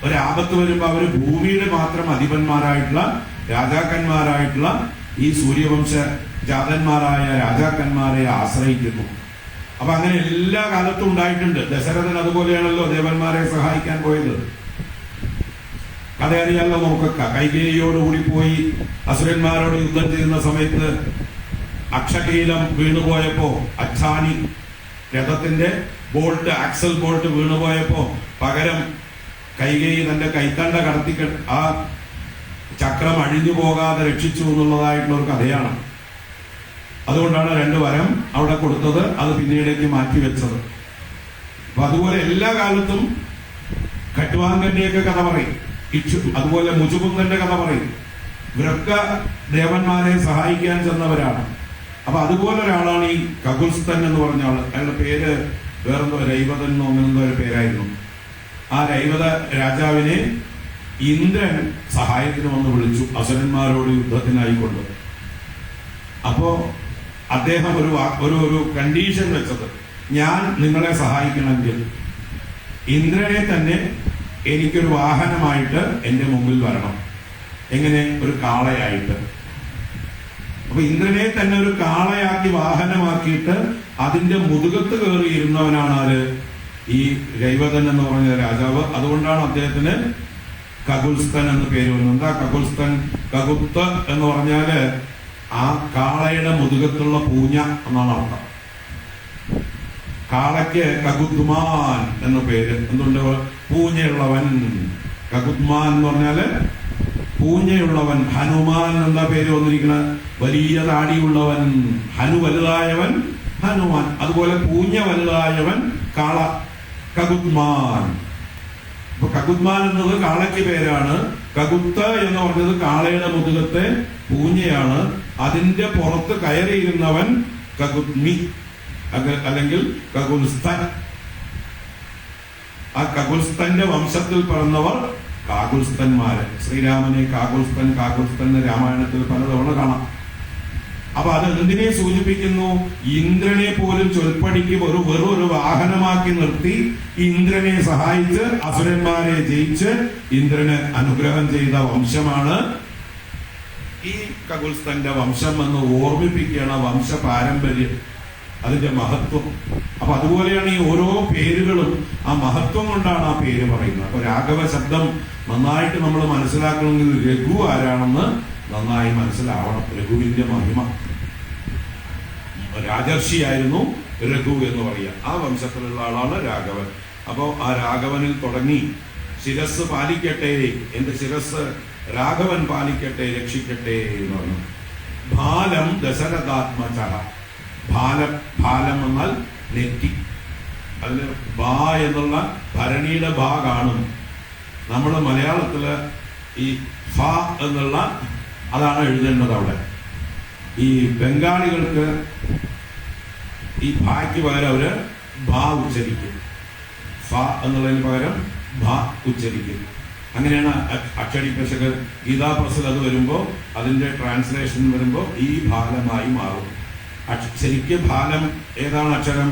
S1: ഒരാപത്ത് വരുമ്പോ അവര് ഭൂമിയുടെ മാത്രം അധിപന്മാരായിട്ടുള്ള രാജാക്കന്മാരായിട്ടുള്ള ഈ സൂര്യവംശ ജാതന്മാരായ രാജാക്കന്മാരെ ആശ്രയിക്കുന്നു. അപ്പൊ അങ്ങനെ എല്ലാ കാലത്തും ഉണ്ടായിട്ടുണ്ട്. ദശരഥൻ അതുപോലെയാണല്ലോ ദേവന്മാരെ സഹായിക്കാൻ പോയത്. കഥ അറിയാലോ നമുക്കൊക്കെ. കൈകേയിയോടുകൂടി പോയി അസുരന്മാരോട് യുദ്ധം ചെയ്യുന്ന സമയത്ത് അക്ഷകീലം വീണുപോയപ്പോ, അച്ഛാനി രഥത്തിന്റെ ബോൾട്ട്, ആക്സൽ ബോൾട്ട് വീണുപോയപ്പോ പകരം കൈകേയി തന്റെ കൈത്തണ്ട കടത്തി ആ ചക്രം അഴിഞ്ഞു പോകാതെ രക്ഷിച്ചു എന്നുള്ളതായിട്ടുള്ള ഒരു കഥയാണ്. അതുകൊണ്ടാണ് 2 വരം അവിടെ കൊടുത്തത്. അത് പിന്നീടേക്ക് മാറ്റിവെച്ചത്. അപ്പൊ അതുപോലെ എല്ലാ കാലത്തും ഖട്വാങ്കന്റെയൊക്കെ കഥ പറയും, അതുപോലെ മുചുകുന്ദന്റെ കഥ പറയും. ഇവരൊക്കെ ദേവന്മാരെ സഹായിക്കാൻ ചെന്നവരാണ്. അപ്പൊ അതുപോലെ ഒരാളാണ് ഈ കകുൽസ്ഥൻ എന്ന് പറഞ്ഞ ആള്. അയാളുടെ പേര് വേറെന്തോ രൈവതൻ എന്നോ അങ്ങനെന്തോ ഒരു പേരായിരുന്നു. ആ രൈവത രാജാവിനെ ഇന്ദ്രൻ സഹായത്തിന് വന്ന് വിളിച്ചു, അസുരന്മാരോട് യുദ്ധത്തിനായിക്കൊണ്ട്. അപ്പോ അദ്ദേഹം ഒരു കണ്ടീഷൻ വെച്ചത്, ഞാൻ നിങ്ങളെ സഹായിക്കണമെങ്കിൽ ഇന്ദ്രനെ തന്നെ എനിക്കൊരു വാഹനമായിട്ട് എന്റെ മുമ്പിൽ വരണം. എങ്ങനെ? ഒരു കാളയായിട്ട്. അപ്പൊ ഇന്ദ്രനെ തന്നെ ഒരു കാളയാക്കി വാഹനമാക്കിയിട്ട് അതിന്റെ മുതുകത്ത് കയറിയിരുന്നവനാണ് ആര്? ഈ രൈവതൻ എന്ന് പറഞ്ഞ രാജാവ്. അതുകൊണ്ടാണ് അദ്ദേഹത്തിന് കകുൽസ്ഥൻ എന്ന് പേര് വന്നത്. എന്താ കകുൽസ്ഥൻ? കകുത്ത് എന്ന് പറഞ്ഞാല് ആ കാളയുടെ മുതുകത്തുള്ള പൂഞ്ഞ എന്നാണ് അർത്ഥം. കാളയ്ക്ക് കകുത്മാൻ എന്ന പേര്. എന്തുകൊണ്ട്? പൂഞ്ഞയുള്ളവൻ. കകുത്മാൻ എന്ന് പറഞ്ഞാല് പൂഞ്ഞയുള്ളവൻ. ഹനുമാൻ എന്താ പേര് വന്നിരിക്കണ? വലിയ താടിയുള്ളവൻ. ഹനു വലുതായവൻ ഹനുമാൻ. അതുപോലെ പൂഞ്ഞ വലുതായവൻ കാള, കകുത്മാൻ. അപ്പൊ കകുത്മാൻ എന്നത് കാളയ്ക്ക് പേരാണ്. കകുത്ത് എന്ന് പറഞ്ഞത് കാളയുടെ മുതുകത്തെ പൂഞ്ഞയാണ്. അതിന്റെ പുറത്ത് കയറിയിരുന്നവൻ കകുത്മി അല്ലെങ്കിൽ കകുൽസ്ഥൻ. ആ കകുൽസ്ഥന്റെ വംശത്തിൽ പിറന്നവർ കാകുൽസ്ഥന്മാര്. ശ്രീരാമനെ കാകുൽസ്ഥൻ കാകുൽസ്ഥൻ എന്ന് രാമായണത്തിൽ പലതവണ കാണാം. അപ്പൊ അത് എന്തിനെ സൂചിപ്പിക്കുന്നു? ഇന്ദ്രനെ പോലും ചൊൽപ്പടിക്ക് വെറും ഒരു വാഹനമാക്കി നിർത്തി ഇന്ദ്രനെ സഹായിച്ച് അസുരന്മാരെ ജയിച്ച് ഇന്ദ്രന് അനുഗ്രഹം ചെയ്ത വംശമാണ് ഈ കകുൽസ്ഥന്റെ വംശം എന്ന് ഓർമ്മിപ്പിക്കുകയാണ് വംശ പാരമ്പര്യം, അതിന്റെ മഹത്വം. അപ്പൊ അതുപോലെയാണ് ഈ ഓരോ പേരുകളും ആ മഹത്വം കൊണ്ടാണ് ആ പേര് പറയുന്നത്. അപ്പൊ രാഘവ ശബ്ദം നന്നായിട്ട് നമ്മൾ മനസ്സിലാക്കണമെങ്കിൽ രഘു ആരാണെന്ന് നന്നായി മനസ്സിലാവണം. രഘുവിന്റെ മഹിമ. രാജർഷിയായിരുന്നു രഘു എന്ന് പറയാം. ആ വംശത്തിലുള്ള ആളാണ് രാഘവൻ. അപ്പോ ആ രാഘവനിൽ തുടങ്ങി ശിരസ് പാലിക്കട്ടെ, എന്റെ ശിരസ് രാഘവൻ പാലിക്കട്ടെ, രക്ഷിക്കട്ടെ എന്ന് പറഞ്ഞു. ബാലം ദശരഥാത്മജ. ബാലം എന്നാൽ നെറ്റി. അതിന് ബാ എന്നുള്ള ഭരണിയുടെ ബാ കാണും. നമ്മുടെ മലയാളത്തില് ഈ ഫ എന്നുള്ള അതാണ് എഴുതേണ്ടത്. അവിടെ ഈ ബംഗാളികൾക്ക് ഈ ഭായ്ക്ക് പകരം അവര് ഭാ ഉച്ചരിക്കും. ഫ എന്നുള്ളതിന് പകരം ഭ ഉച്ചരിക്കും. അങ്ങനെയാണ് അച്ചടി പിശക്. ഗീതാ പ്രസിൽ അത് വരുമ്പോ അതിന്റെ ട്രാൻസ്ലേഷൻ വരുമ്പോ ഈ ഭാലമായി മാറും. ശരിക്ക് ഭാലം ഏതാണ് അക്ഷരം?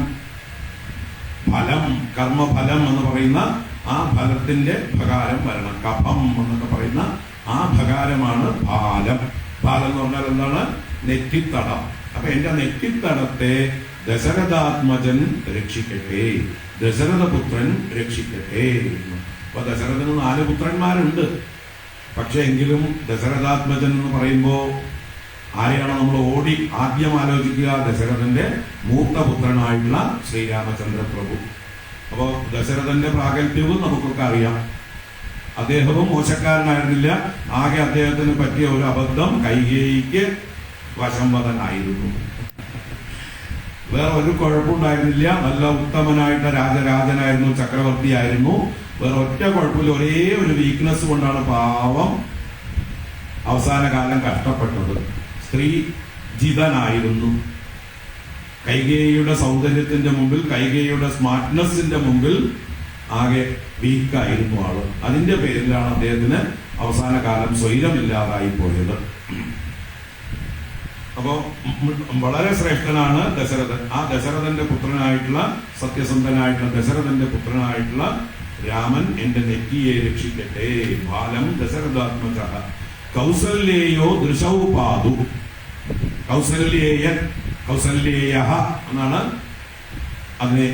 S1: ഫലം, കർമ്മഫലം എന്ന് പറയുന്ന ആ ഫലത്തിന്റെ ഭകാരം വരണം. കഫം എന്നൊക്കെ പറയുന്ന ആ ഭകാരമാണ് ഭാലം. ഭാലം എന്ന് പറഞ്ഞാൽ എന്താണ്? നെറ്റിത്തടം. അപ്പൊ എന്റെ നെറ്റിത്തടത്തെ ദശരഥാത്മജൻ രക്ഷിക്കട്ടെ, ദശരഥപുത്രൻ രക്ഷിക്കട്ടെ. അപ്പൊ ദശരഥന് 4 പുത്രന്മാരുണ്ട്. പക്ഷെ എങ്കിലും ദശരഥാത്മജൻ എന്ന് പറയുമ്പോ ആരെയാണ് നമ്മൾ ആദ്യം ആലോചിക്കുക? ദശരഥന്റെ മൂത്ത പുത്രനായിട്ടുള്ള ശ്രീരാമചന്ദ്ര പ്രഭു. അപ്പോ ദശരഥന്റെ പ്രാഗൽഭ്യവും നമുക്കൊക്കെ അറിയാം. അദ്ദേഹവും മോശക്കാരനായിരുന്നില്ല. ആകെ അദ്ദേഹത്തിന് പറ്റിയ ഒരു അബദ്ധം കൈകേയിക്ക് വശംവദനായിരുന്നു. വേറെ ഒരു കുഴപ്പമുണ്ടായിരുന്നില്ല. നല്ല ഉത്തമനായിട്ട് രാജരാജനായിരുന്നു, ചക്രവർത്തിയായിരുന്നു. വേറെ ഒറ്റ കുഴപ്പമില്ല. ഒരേ ഒരു വീക്ക്നെസ് കൊണ്ടാണ് പാവം അവസാന കാലം കഷ്ടപ്പെട്ടത്. സ്ത്രീ ജിതനായിരുന്നു. കൈകേയിയുടെ സൗന്ദര്യത്തിന്റെ മുമ്പിൽ, കൈകേയിയുടെ സ്മാർട്ട്നെസിന്റെ മുമ്പിൽ ആകെ വീക്കായിരുന്നു ആള്. അതിന്റെ പേരിലാണ് അദ്ദേഹത്തിന് അവസാന കാലം സ്വൈരമില്ലാതായി പോയത്. അപ്പോ വളരെ ശ്രേഷ്ഠനാണ് ദശരഥൻ. ആ ദശരഥന്റെ പുത്രനായിട്ടുള്ള, സത്യസന്ധനായിട്ടുള്ള ദശരഥന്റെ പുത്രനായിട്ടുള്ള രാമൻ എന്റെ നെറ്റിയെ രക്ഷിക്കട്ടെ. ബാലം ദശരഥാത്മജ കൗസല്യേയോ ദൃശൗ പാതു. കൗസല്യേയൻ, കൗസല്യേയ എന്നാണ് അതിനെ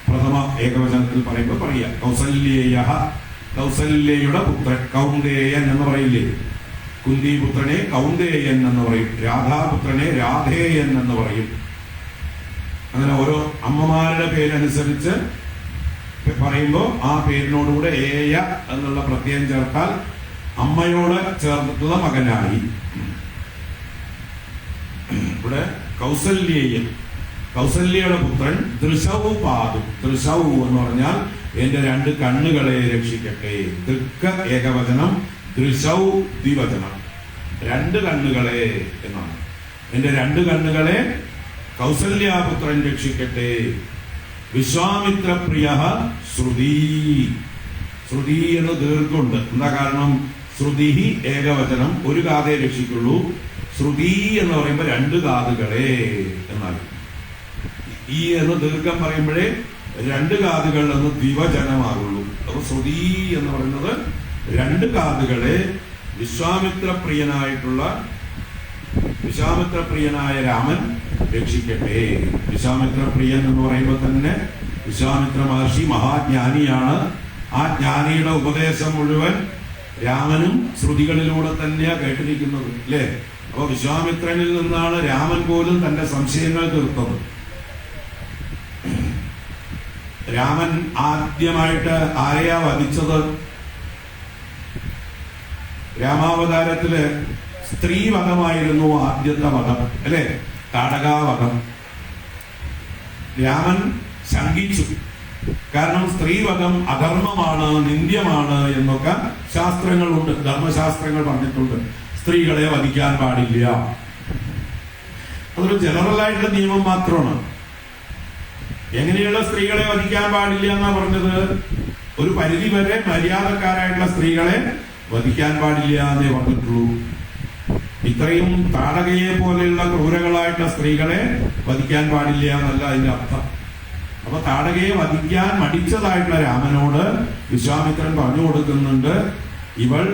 S1: പ്രഥമ ഏകവചനത്തിൽ പറയുമ്പോൾ പറയാ. കൗസല്യേയ, കൗസല്യയുടെ പുത്രൻ. കൗന്ദേയൻ എന്ന് പറയില്ലേ? കുന്തിപുത്രനെ കൗന്ദേയൻ എന്ന് പറയും. രാധാപുത്രനെ രാധേയൻ എന്ന് പറയും. അങ്ങനെ ഓരോ അമ്മമാരുടെ പേരനുസരിച്ച് പറയുമ്പോൾ ആ പേരിനോടുകൂടെ ഏയ എന്നുള്ള പ്രത്യയം ചേർത്താൽ അമ്മയോട് ചേർന്നിട്ടുള്ള മകനായി. ഇവിടെ കൗസല്യേയൻ, കൗസല്യയുടെ പുത്രൻ. ദൃശൗ പാതു. ദൃശൗ എന്ന് പറഞ്ഞാൽ എന്റെ 2 കണ്ണുകളെ രക്ഷിക്കട്ടെ. ദൃക്ക ഏകവചനം, ദൃശൗ ദ്വിവചനം. 2 കണ്ണുകളെ എന്നാണ്. എന്റെ 2 കണ്ണുകളെ കൗസല്യാപുത്രൻ രക്ഷിക്കട്ടെ. വിശ്വാമിത്രപ്രിയ ശ്രുതി. ശ്രുതി എന്ന് ദീർഘമുണ്ട്. എന്താ കാരണം? ശ്രുതി ഏകവചനം, ഒരു കാതേ രക്ഷിക്കുള്ളൂ. ശ്രുതി എന്ന് പറയുമ്പോൾ 2 കാതുകളെ എന്നാണ്. ഈ എന്ന് ദീർഘം പറയുമ്പോഴേ 2 കാതുകൾ എന്ന് ദ്വിവചനമാകുള്ളൂ. അപ്പൊ ശ്രുതി എന്ന് പറയുന്നത് 2 കാതുകളെ വിശ്വാമിത്രപ്രിയനായ രാമൻ രക്ഷിക്കട്ടെ. വിശ്വാമിത്രപ്രിയൻ എന്ന് പറയുമ്പോൾ തന്നെ വിശ്വാമിത്ര മഹർഷി മഹാജ്ഞാനിയാണ്. ആ ജ്ഞാനിയുടെ ഉപദേശം മുഴുവൻ രാമനും ശ്രുതികളിലൂടെ തന്നെയാ കേട്ടിരിക്കുന്നത്, അല്ലേ? അപ്പൊ വിശ്വാമിത്രനിൽ നിന്നാണ് രാമൻ പോലും തന്റെ സംശയങ്ങൾ തീർത്തത്. രാമൻ ആദ്യമായിട്ട് ആരെയാ വധിച്ചത്? രാമാവതാരത്തില് സ്ത്രീവധമായിരുന്നു ആദ്യത്തെ വധം, അല്ലെ? താടകാവധം. രാമൻ ശങ്കിച്ചു. കാരണം സ്ത്രീവധം അധർമ്മമാണ്, നിന്ദ്യമാണ് എന്നൊക്കെ ശാസ്ത്രങ്ങളുണ്ട്, ധർമ്മശാസ്ത്രങ്ങൾ പറഞ്ഞിട്ടുണ്ട്. സ്ത്രീകളെ വധിക്കാൻ പാടില്ല. അതൊരു ജനറൽ ആയിട്ടുള്ള നിയമം മാത്രമാണ്. എങ്ങനെയുള്ള സ്ത്രീകളെ വധിക്കാൻ പാടില്ല എന്നാ പറഞ്ഞത്? ഒരു പരിധി വരെ മര്യാദക്കാരായിട്ടുള്ള സ്ത്രീകളെ വധിക്കാൻ പാടില്ല എന്നേ പറഞ്ഞിട്ടുള്ളൂ. ഇത്രയും താടകയെ പോലെയുള്ള ക്രൂരകളായിട്ടുള്ള സ്ത്രീകളെ വധിക്കാൻ പാടില്ല എന്നല്ല അതിന്റെ അർത്ഥം. അപ്പൊ താടകയെ വധിക്കാൻ മടിച്ചതായിട്ടുള്ള രാമനോട് വിശ്വാമിത്രൻ പറഞ്ഞു കൊടുക്കുന്നുണ്ട്, ഇവൾ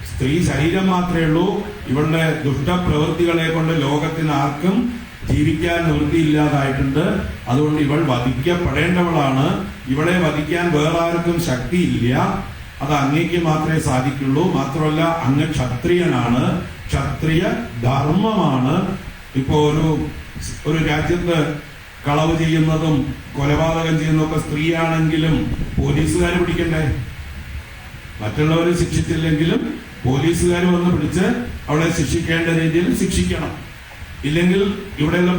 S1: സ്ത്രീ ശരീരം മാത്രമേ ഉള്ളൂ, ഇവളുടെ ദുഷ്ടപ്രവൃത്തികളെ കൊണ്ട് ലോകത്തിന് ആർക്കും ജീവിക്കാൻ നിവൃത്തിയില്ലാതായിട്ടുണ്ട്. അതുകൊണ്ട് ഇവൾ വധിക്കപ്പെടേണ്ടവളാണ്. ഇവളെ വധിക്കാൻ വേറെ ആർക്കും ശക്തിയില്ല. അത് അങ്ങേക്ക് മാത്രമേ സാധിക്കുള്ളൂ. മാത്രമല്ല അങ്ങ് ക്ഷത്രിയനാണ്, ക്ഷത്രിയ ധർമ്മമാണ്. ഇപ്പോ ഒരു രാജ്യത്ത് കളവ് ചെയ്യുന്നതും കൊലപാതകം ചെയ്യുന്നതൊക്കെ സ്ത്രീയാണെങ്കിലും പോലീസുകാർ പിടിക്കണ്ടേ? മറ്റുള്ളവർ ശിക്ഷിച്ചില്ലെങ്കിലും പോലീസുകാർ വന്ന് പിടിച്ച് അവളെ ശിക്ഷിക്കേണ്ട രീതിയിൽ ശിക്ഷിക്കണം. ഇല്ലെങ്കിൽ ഇവിടെയുള്ള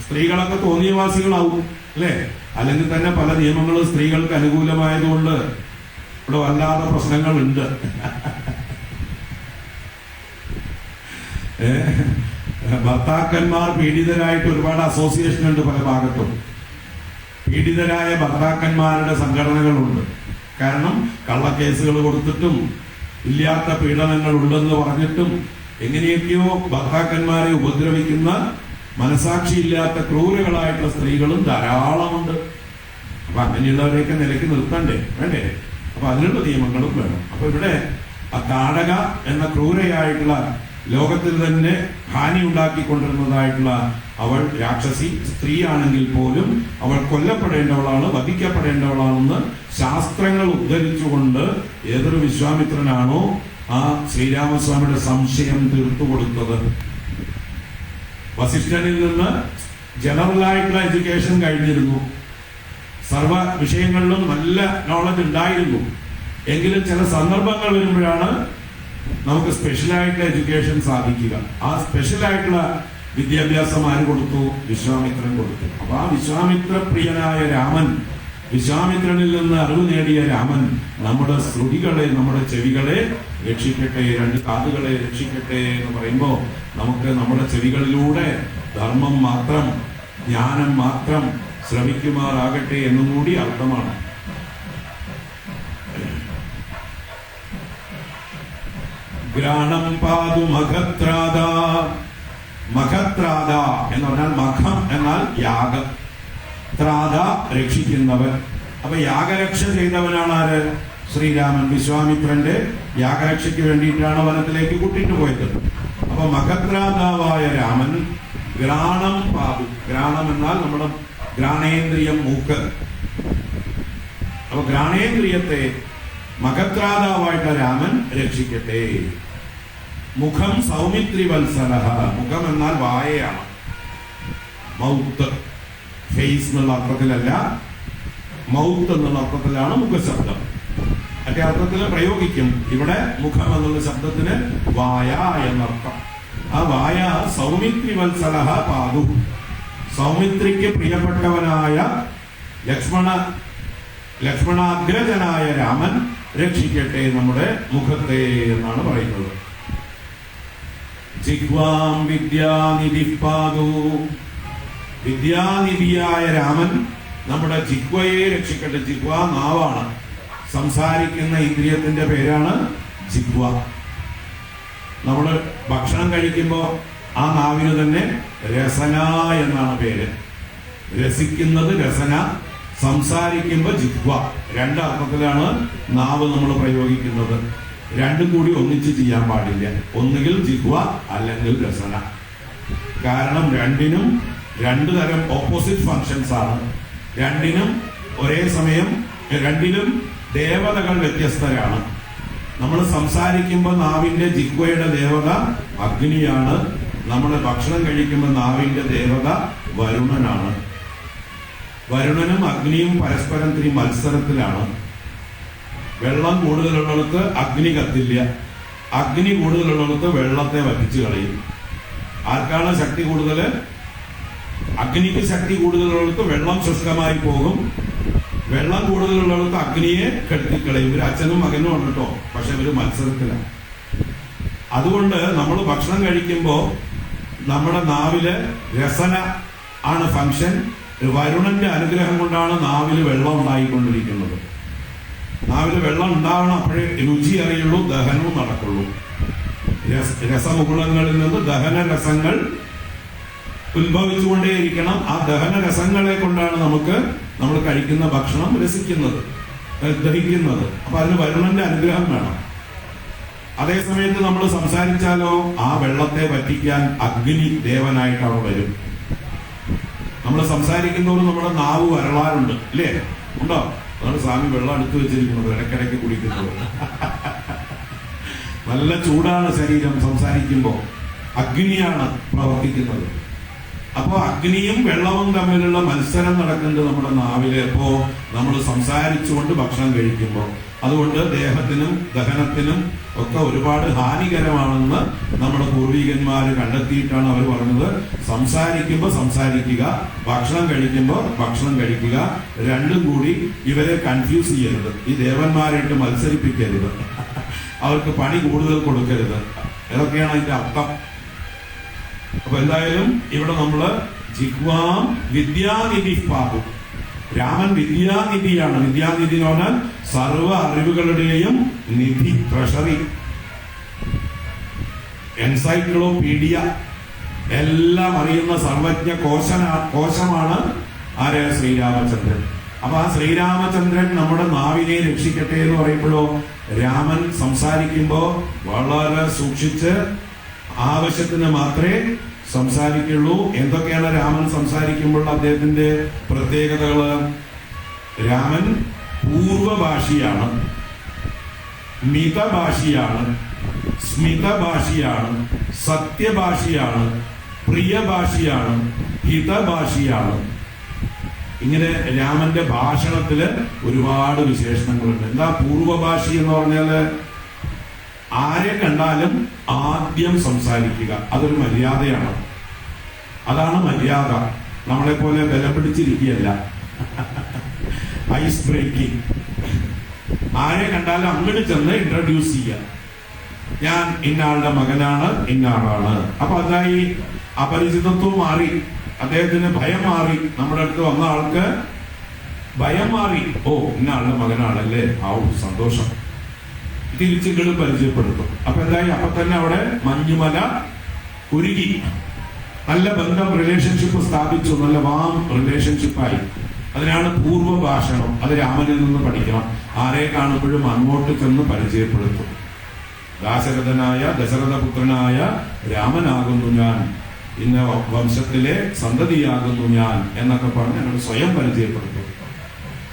S1: സ്ത്രീകളൊക്കെ തോന്നിയവാസികളാവും, അല്ലേ? അല്ലെങ്കിൽ തന്നെ പല നിയമങ്ങളും സ്ത്രീകൾക്ക് അനുകൂലമായതുകൊണ്ട് ഇവിടെ വല്ലാതെ പ്രശ്നങ്ങളുണ്ട്. ഭർത്താക്കന്മാർ പീഡിതരായിട്ട് ഒരുപാട് അസോസിയേഷൻ ഉണ്ട് പല ഭാഗത്തും. പീഡിതരായ ഭർത്താക്കന്മാരുടെ സംഘടനകളുണ്ട്. കാരണം കള്ളക്കേസുകൾ കൊടുത്തിട്ടും ഇല്ലാത്ത പീഡനങ്ങൾ ഉണ്ടെന്ന് പറഞ്ഞിട്ടും എങ്ങനെയൊക്കെയോ ഭർത്താക്കന്മാരെ ഉപദ്രവിക്കുന്ന മനസാക്ഷിയില്ലാത്ത ക്രൂരകളായിട്ടുള്ള സ്ത്രീകളും ധാരാളമുണ്ട്. അപ്പൊ അങ്ങനെയുള്ളവരെയൊക്കെ നിലയ്ക്ക് നിർത്തണ്ടേ, വേണ്ടേ? അപ്പൊ അതിനുള്ള നിയമങ്ങളും വേണം. അപ്പൊ ഇവിടെ ആ താടക എന്ന ക്രൂരയായിട്ടുള്ള ലോകത്തിൽ തന്നെ ഹാനി ഉണ്ടാക്കിക്കൊണ്ടിരുന്നതായിട്ടുള്ള അവൾ രാക്ഷസി സ്ത്രീയാണെങ്കിൽ പോലും അവൾ കൊല്ലപ്പെടേണ്ടവളാണ്, വധിക്കപ്പെടേണ്ടവളാണെന്ന് ശാസ്ത്രങ്ങൾ ഉദ്ധരിച്ചുകൊണ്ട് ഏതൊരു വിശ്വാമിത്രനാണോ ആ ശ്രീരാമസ്വാമിയുടെ സംശയം തീർത്തു കൊടുത്തത്. വസിഷ്ഠനിൽ നിന്ന് ജനറലായിട്ടുള്ള എഡ്യൂക്കേഷൻ കഴിഞ്ഞിരുന്നു, സർവ വിഷയങ്ങളിലും നല്ല നോളജ് ഉണ്ടായിരുന്നു. എങ്കിലും ചില സന്ദർഭങ്ങൾ വരുമ്പോഴാണ് നമുക്ക് സ്പെഷ്യലായിട്ടുള്ള എഡ്യൂക്കേഷൻ സാധിക്കുക. ആ സ്പെഷ്യലായിട്ടുള്ള വിദ്യാഭ്യാസം ആര് കൊടുത്തു? വിശ്വാമിത്രൻ കൊടുത്തു. അപ്പൊ ആ വിശ്വാമിത്ര പ്രിയനായ രാമൻ, വിശ്വാമിത്രനിൽ നിന്ന് അറിവ് നേടിയ രാമൻ നമ്മുടെ ശ്രുതികളെ, നമ്മുടെ ചെവികളെ രക്ഷിക്കട്ടെ, രണ്ട് കാതുകളെ രക്ഷിക്കട്ടെ എന്ന് പറയുമ്പോ നമുക്ക് നമ്മുടെ ചെവികളിലൂടെ ധർമ്മം മാത്രം, ജ്ഞാനം മാത്രം ശ്രവിക്കുമാറാകട്ടെ എന്നും കൂടി അർത്ഥമാണ്. ഗ്രാണം പാതു മഖത്രാദ. മഖത്രാദ എന്ന് പറഞ്ഞാൽ മഖം എന്നാൽ യാഗം, ത്രാദ രക്ഷിക്കുന്നവൻ. അപ്പൊ യാഗരക്ഷ ചെയ്തവനാണ് ആര്? ശ്രീരാമൻ. വിശ്വാമിത്രന്റെ യാഗരക്ഷയ്ക്ക് വേണ്ടിയിട്ടാണ് വനത്തിലേക്ക് കൂട്ടിട്ട് പോയത്. അപ്പൊ മഖത്രാദാവായ രാമൻ ഗ്രാണം പാതു. ഗ്രാണം എന്നാൽ നമ്മുടെ ഗ്രാണേന്ദ്രിയം, മൂക്ക്. അപ്പൊ ഗ്രാണേന്ദ്രിയത്തെ മഖത്രാദാവായിട്ട് രാമൻ രക്ഷിക്കട്ടെ. മുഖം സൗമിത്രി വത്സലഹ. മുഖം എന്നാൽ വായയാണ്, മൗത്ത്, ഫേസ് എന്നുള്ള അർത്ഥത്തിലല്ല, മൗത്ത് എന്നുള്ള അർത്ഥത്തിലാണ് മുഖശബ്ദം. മറ്റേ അർത്ഥത്തിൽ പ്രയോഗിക്കും. ഇവിടെ മുഖം എന്നുള്ള ശബ്ദത്തിന് വായ എന്നർത്ഥം. ആ വായ സൗമിത്രി വത്സലഹ പാതു. സൗമിത്രിക്ക് പ്രിയപ്പെട്ടവനായ ലക്ഷ്മണാഗ്രജനായ രാമൻ രക്ഷിക്കട്ടെ നമ്മുടെ മുഖത്തെ എന്നാണ് പറയുന്നത്. ജിഹ്വാം വിദ്യാനിധി പാതു. വിദ്യാനിധിയായ രാമൻ നമ്മുടെ ജിഹ്വയെ രക്ഷിക്കട്ടെ. ജിഹ്വ നാവാണ്, സംസാരിക്കുന്ന ഇന്ദ്രിയത്തിന്റെ പേരാണ് ജിഹ്വ. നമ്മൾ ഭക്ഷണം കഴിക്കുമ്പോൾ ആ നാവിന് തന്നെ രസന എന്നാണ് പേര്. രസിക്കുന്നത് രസന, സംസാരിക്കുമ്പോൾ ജിഹ്വ. രണ്ടർത്ഥത്തിലാണ് നാവ് നമ്മൾ പ്രയോഗിക്കുന്നത്. രണ്ടും കൂടി ഒന്നിച്ച് ചെയ്യാൻ പാടില്ല. ഒന്നുകിൽ ജിഹ്വ അല്ലെങ്കിൽ രസന. കാരണം രണ്ടിനും രണ്ടു തരം ഓപ്പോസിറ്റ് ഫങ്ഷൻസ് ആണ്. രണ്ടിനും ഒരേ സമയം, രണ്ടിലും ദേവതകൾ വ്യത്യസ്തരാണ്. നമ്മൾ സംസാരിക്കുമ്പോൾ നാവിന്റെ ജിഹ്വയുടെ ദേവത അഗ്നിയാണ്. നമ്മൾ ഭക്ഷണം കഴിക്കുമ്പോൾ നാവിന്റെ ദേവത വരുണനാണ്. വരുണനും അഗ്നിയും പരസ്പരം തിരി മത്സരത്തിലാണ്. വെള്ളം കൂടുതലുള്ളിടത്ത് അഗ്നി കത്തില്ല, അഗ്നി കൂടുതലുള്ളിടത്ത് വെള്ളത്തെ വറ്റിച്ചു കളയും. ആർക്കാണ് ശക്തി കൂടുതൽ? അഗ്നിക്ക് ശക്തി കൂടുതലുള്ളിടത്ത് വെള്ളം ശുഷ്കമായി പോകും, വെള്ളം കൂടുതലുള്ളവർക്ക് അഗ്നിയെ കെടുത്തിക്കളയും. ഇവര് അച്ഛനും മകനും ഉണ്ട് കേട്ടോ, പക്ഷെ ഇവര് മത്സരത്തിലാണ്. അതുകൊണ്ട് നമ്മൾ ഭക്ഷണം കഴിക്കുമ്പോൾ നമ്മുടെ നാവില് രസന ആണ് ഫംഗ്ഷൻ. വരുണന്റെ അനുഗ്രഹം കൊണ്ടാണ് നാവില് വെള്ളം ഉണ്ടായിക്കൊണ്ടിരിക്കുന്നത്. നാവില് വെള്ളം ഉണ്ടാവണം, അപ്പോഴേ രുചി അറിയുള്ളൂ, ദഹനവും നടക്കുള്ളൂ. രസമുകുളങ്ങളിൽ നിന്ന് ദഹന രസങ്ങൾ ഉത്ഭവിച്ചുകൊണ്ടേയിരിക്കണം. ആ ദഹന രസങ്ങളെ കൊണ്ടാണ് നമ്മൾ കഴിക്കുന്ന ഭക്ഷണം രസിക്കുന്നത്, ദഹിക്കുന്നത്. അപ്പൊ അതിന് വരുണന്റെ അനുഗ്രഹം വേണം. അതേ സമയത്ത് നമ്മൾ സംസാരിച്ചാലോ ആ വെള്ളത്തെ വറ്റിക്കാൻ അഗ്നി ദേവനായിട്ട് അവിടെ വരും. നമ്മൾ സംസാരിക്കുന്നവരും നമ്മുടെ നാവ് വരളാറുണ്ട്, ഇല്ലേ? ഉണ്ടോ? അതാണ് സ്വാമി വെള്ളം എടുത്തു വെച്ചിരിക്കുന്നത്, ഇടയ്ക്കിടയ്ക്ക് കുടിക്കുന്നത്. നല്ല ചൂടാണ് ശരീരം സംസാരിക്കുമ്പോൾ, അഗ്നിയാണ് പ്രവർത്തിക്കുന്നത്. അപ്പോ അഗ്നിയും വെള്ളവും തമ്മിലുള്ള മത്സരം നടക്കുന്നത് നമ്മുടെ നാവില്. അപ്പോ നമ്മൾ സംസാരിച്ചുകൊണ്ട് ഭക്ഷണം കഴിക്കുമ്പോൾ അതുകൊണ്ട് ദേഹത്തിനും ദഹനത്തിനും ഒക്കെ ഒരുപാട് ഹാനികരമാണെന്ന് നമ്മുടെ പൂർവികന്മാര് കണ്ടെത്തിയിട്ടാണ് അവർ പറഞ്ഞത്. സംസാരിക്കുമ്പോൾ സംസാരിക്കുക, ഭക്ഷണം കഴിക്കുമ്പോൾ ഭക്ഷണം കഴിക്കുക, രണ്ടും കൂടി ഇവരെ കൺഫ്യൂസ് ചെയ്യരുത്. ഈ ദേവന്മാരായിട്ട് മത്സരിപ്പിക്കരുത്, അവർക്ക് പണി കൂടുതൽ കൊടുക്കരുത്. ഇതൊക്കെയാണ് അതിന്റെ അർത്ഥം. അപ്പൊ എന്തായാലും ഇവിടെ നമ്മള് ജിഹ്വാം വിദ്യാനിധി പാപു, രാമൻ വിദ്യാനിധിയാണ്. വിദ്യാനിധി എന്ന് പറഞ്ഞാൽ സർവ അറിവുകളുടെയും നിധി, ട്രഷറി, എൻസൈക്ലോപീഡിയ, എല്ലാം അറിയുന്ന സർവജ്ഞ കോശമാണ് ആര്? ശ്രീരാമചന്ദ്രൻ. അപ്പൊ ആ ശ്രീരാമചന്ദ്രൻ നമ്മുടെ നാവിനെ രക്ഷിക്കട്ടെ എന്ന് പറയുമ്പോഴോ രാമൻ സംസാരിക്കുമ്പോ വളരെ സൂക്ഷിച്ച് ആവശ്യത്തിന് മാത്രമേ സംസാരിക്കുള്ളൂ. എന്തൊക്കെയാണ് രാമൻ സംസാരിക്കുമ്പോൾ അദ്ദേഹത്തിന്റെ പ്രത്യേകതകള്? രാമൻ പൂർവഭാഷിയാണ്, മിതഭാഷിയാണ്, സ്മിതഭാഷിയാണ്, സത്യഭാഷിയാണ്, പ്രിയഭാഷിയാണ്, ഹിതഭാഷിയാണ്. ഇങ്ങനെ രാമന്റെ ഭാഷണത്തില് ഒരുപാട് വിശേഷണങ്ങളുണ്ട്. എന്താ പൂർവഭാഷി എന്ന് പറഞ്ഞാല്? ആരെ കണ്ടാലും ആദ്യം സംസാരിക്കുക, അതൊരു മര്യാദയാണ്. അതാണ് മര്യാദ. നമ്മളെ പോലെ ബലം പിടിച്ചിരിക്കുകയല്ല, ഐസ് ബ്രേക്കിംഗ്. ആരെ കണ്ടാലും അങ്ങോട്ട് ചെന്ന് ഇൻട്രൊഡ്യൂസ് ചെയ്യുക. ഞാൻ ഇന്നയാളുടെ മകനാണ്, ഇന്നയാളാണ്. അപ്പൊ അതായി അപരിചിതത്വം മാറി, അദ്ദേഹത്തിന് ഭയം മാറി. നമ്മുടെ അടുത്ത് വന്ന ആൾക്ക് ഭയം മാറി. ഓ, ഇന്നയാളുടെ മകനാണല്ലേ, ആ സന്തോഷം. തിരിച്ചുകളും പരിചയപ്പെടുത്തും. അപ്പൊ എന്തായി? അപ്പൊ തന്നെ അവിടെ മഞ്ഞുമല ഉരുകി, നല്ല ബന്ധം, റിലേഷൻഷിപ്പ് സ്ഥാപിച്ചു, നല്ല വാം റിലേഷൻഷിപ്പായി. അതിനാണ് പൂർവഭാഷണം. അത് രാമനിൽ നിന്ന് പഠിക്കണം. ആരെ കാണുമ്പോഴും അങ്ങോട്ട് ചെന്ന് പരിചയപ്പെടുത്തും. ദശരഥപുത്രനായ രാമനാകുന്നു ഞാൻ, ഇന്ന വംശത്തിലെ സന്തതിയാകുന്നു ഞാൻ എന്നൊക്കെ പറഞ്ഞ് ഞങ്ങൾ സ്വയം പരിചയപ്പെടുത്തും.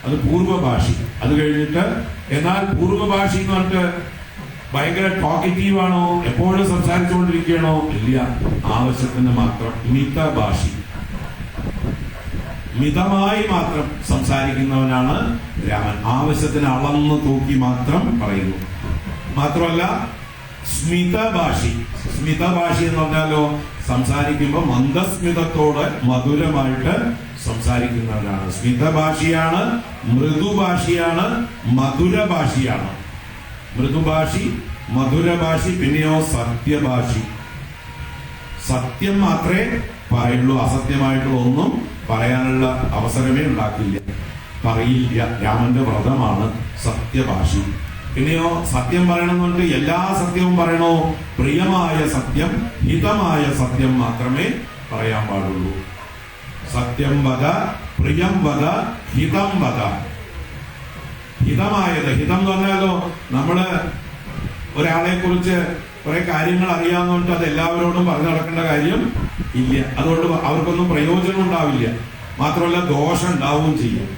S1: അത് പൂർവഭാഷി. അത് കഴിഞ്ഞിട്ട് എന്നാൽ പൂർവഭാഷി എന്ന് പറഞ്ഞിട്ട് ഭയങ്കര ടോക്കറ്റീവ് ആണോ, എപ്പോഴും സംസാരിച്ചുകൊണ്ടിരിക്കുകയാണോ? ഇല്ല, ആവശ്യത്തിന് മാത്രം. മിതഭാഷി, മിതമായി മാത്രം സംസാരിക്കുന്നവനാണ് രാമൻ. ആവശ്യത്തിന് അളന്ന് തൂക്കി മാത്രം പറയുന്നു. മാത്രമല്ല സ്മിതഭാഷി. സ്മിതഭാഷി എന്ന് പറഞ്ഞാലോ സംസാരിക്കുമ്പോൾ മന്ദസ്മിതത്തോടെ മധുരമായിട്ട് സംസാരിക്കുന്നവരാണ്. സ്മിതഭാഷിയാണ്, മൃദുഭാഷിയാണ്, മധുരഭാഷിയാണ്. മൃദുഭാഷി, മധുരഭാഷി, പിന്നെയോ സത്യഭാഷി. സത്യം മാത്രമേ പറയുള്ളൂ, അസത്യമായിട്ടുള്ള ഒന്നും പറയാനുള്ള അവസരമേ ഉണ്ടാക്കില്ല, പറയില്ല. രാമന്റെ വ്രതമാണ് സത്യഭാഷി. പിന്നെയോ സത്യം പറയണമെന്നുണ്ട് എല്ലാ സത്യവും പറയണോ? പ്രിയമായ സത്യം, ഹിതമായ സത്യം മാത്രമേ പറയാൻ പാടുള്ളൂ. സത്യം വദ, പ്രിയം വദ, ഹിതം വദ. ഹിതമായത്, ഹിതം എന്ന് പറഞ്ഞാലോ നമ്മള് ഒരാളെ കുറിച്ച് കുറെ കാര്യങ്ങൾ അറിയാവുന്നതുകൊണ്ട് അത് എല്ലാവരോടും പറഞ്ഞു നടക്കേണ്ട കാര്യം ഇല്ല. അതുകൊണ്ട് അവർക്കൊന്നും പ്രയോജനം ഉണ്ടാവില്ല, മാത്രമല്ല ദോഷം ഉണ്ടാവുകയും ചെയ്യും.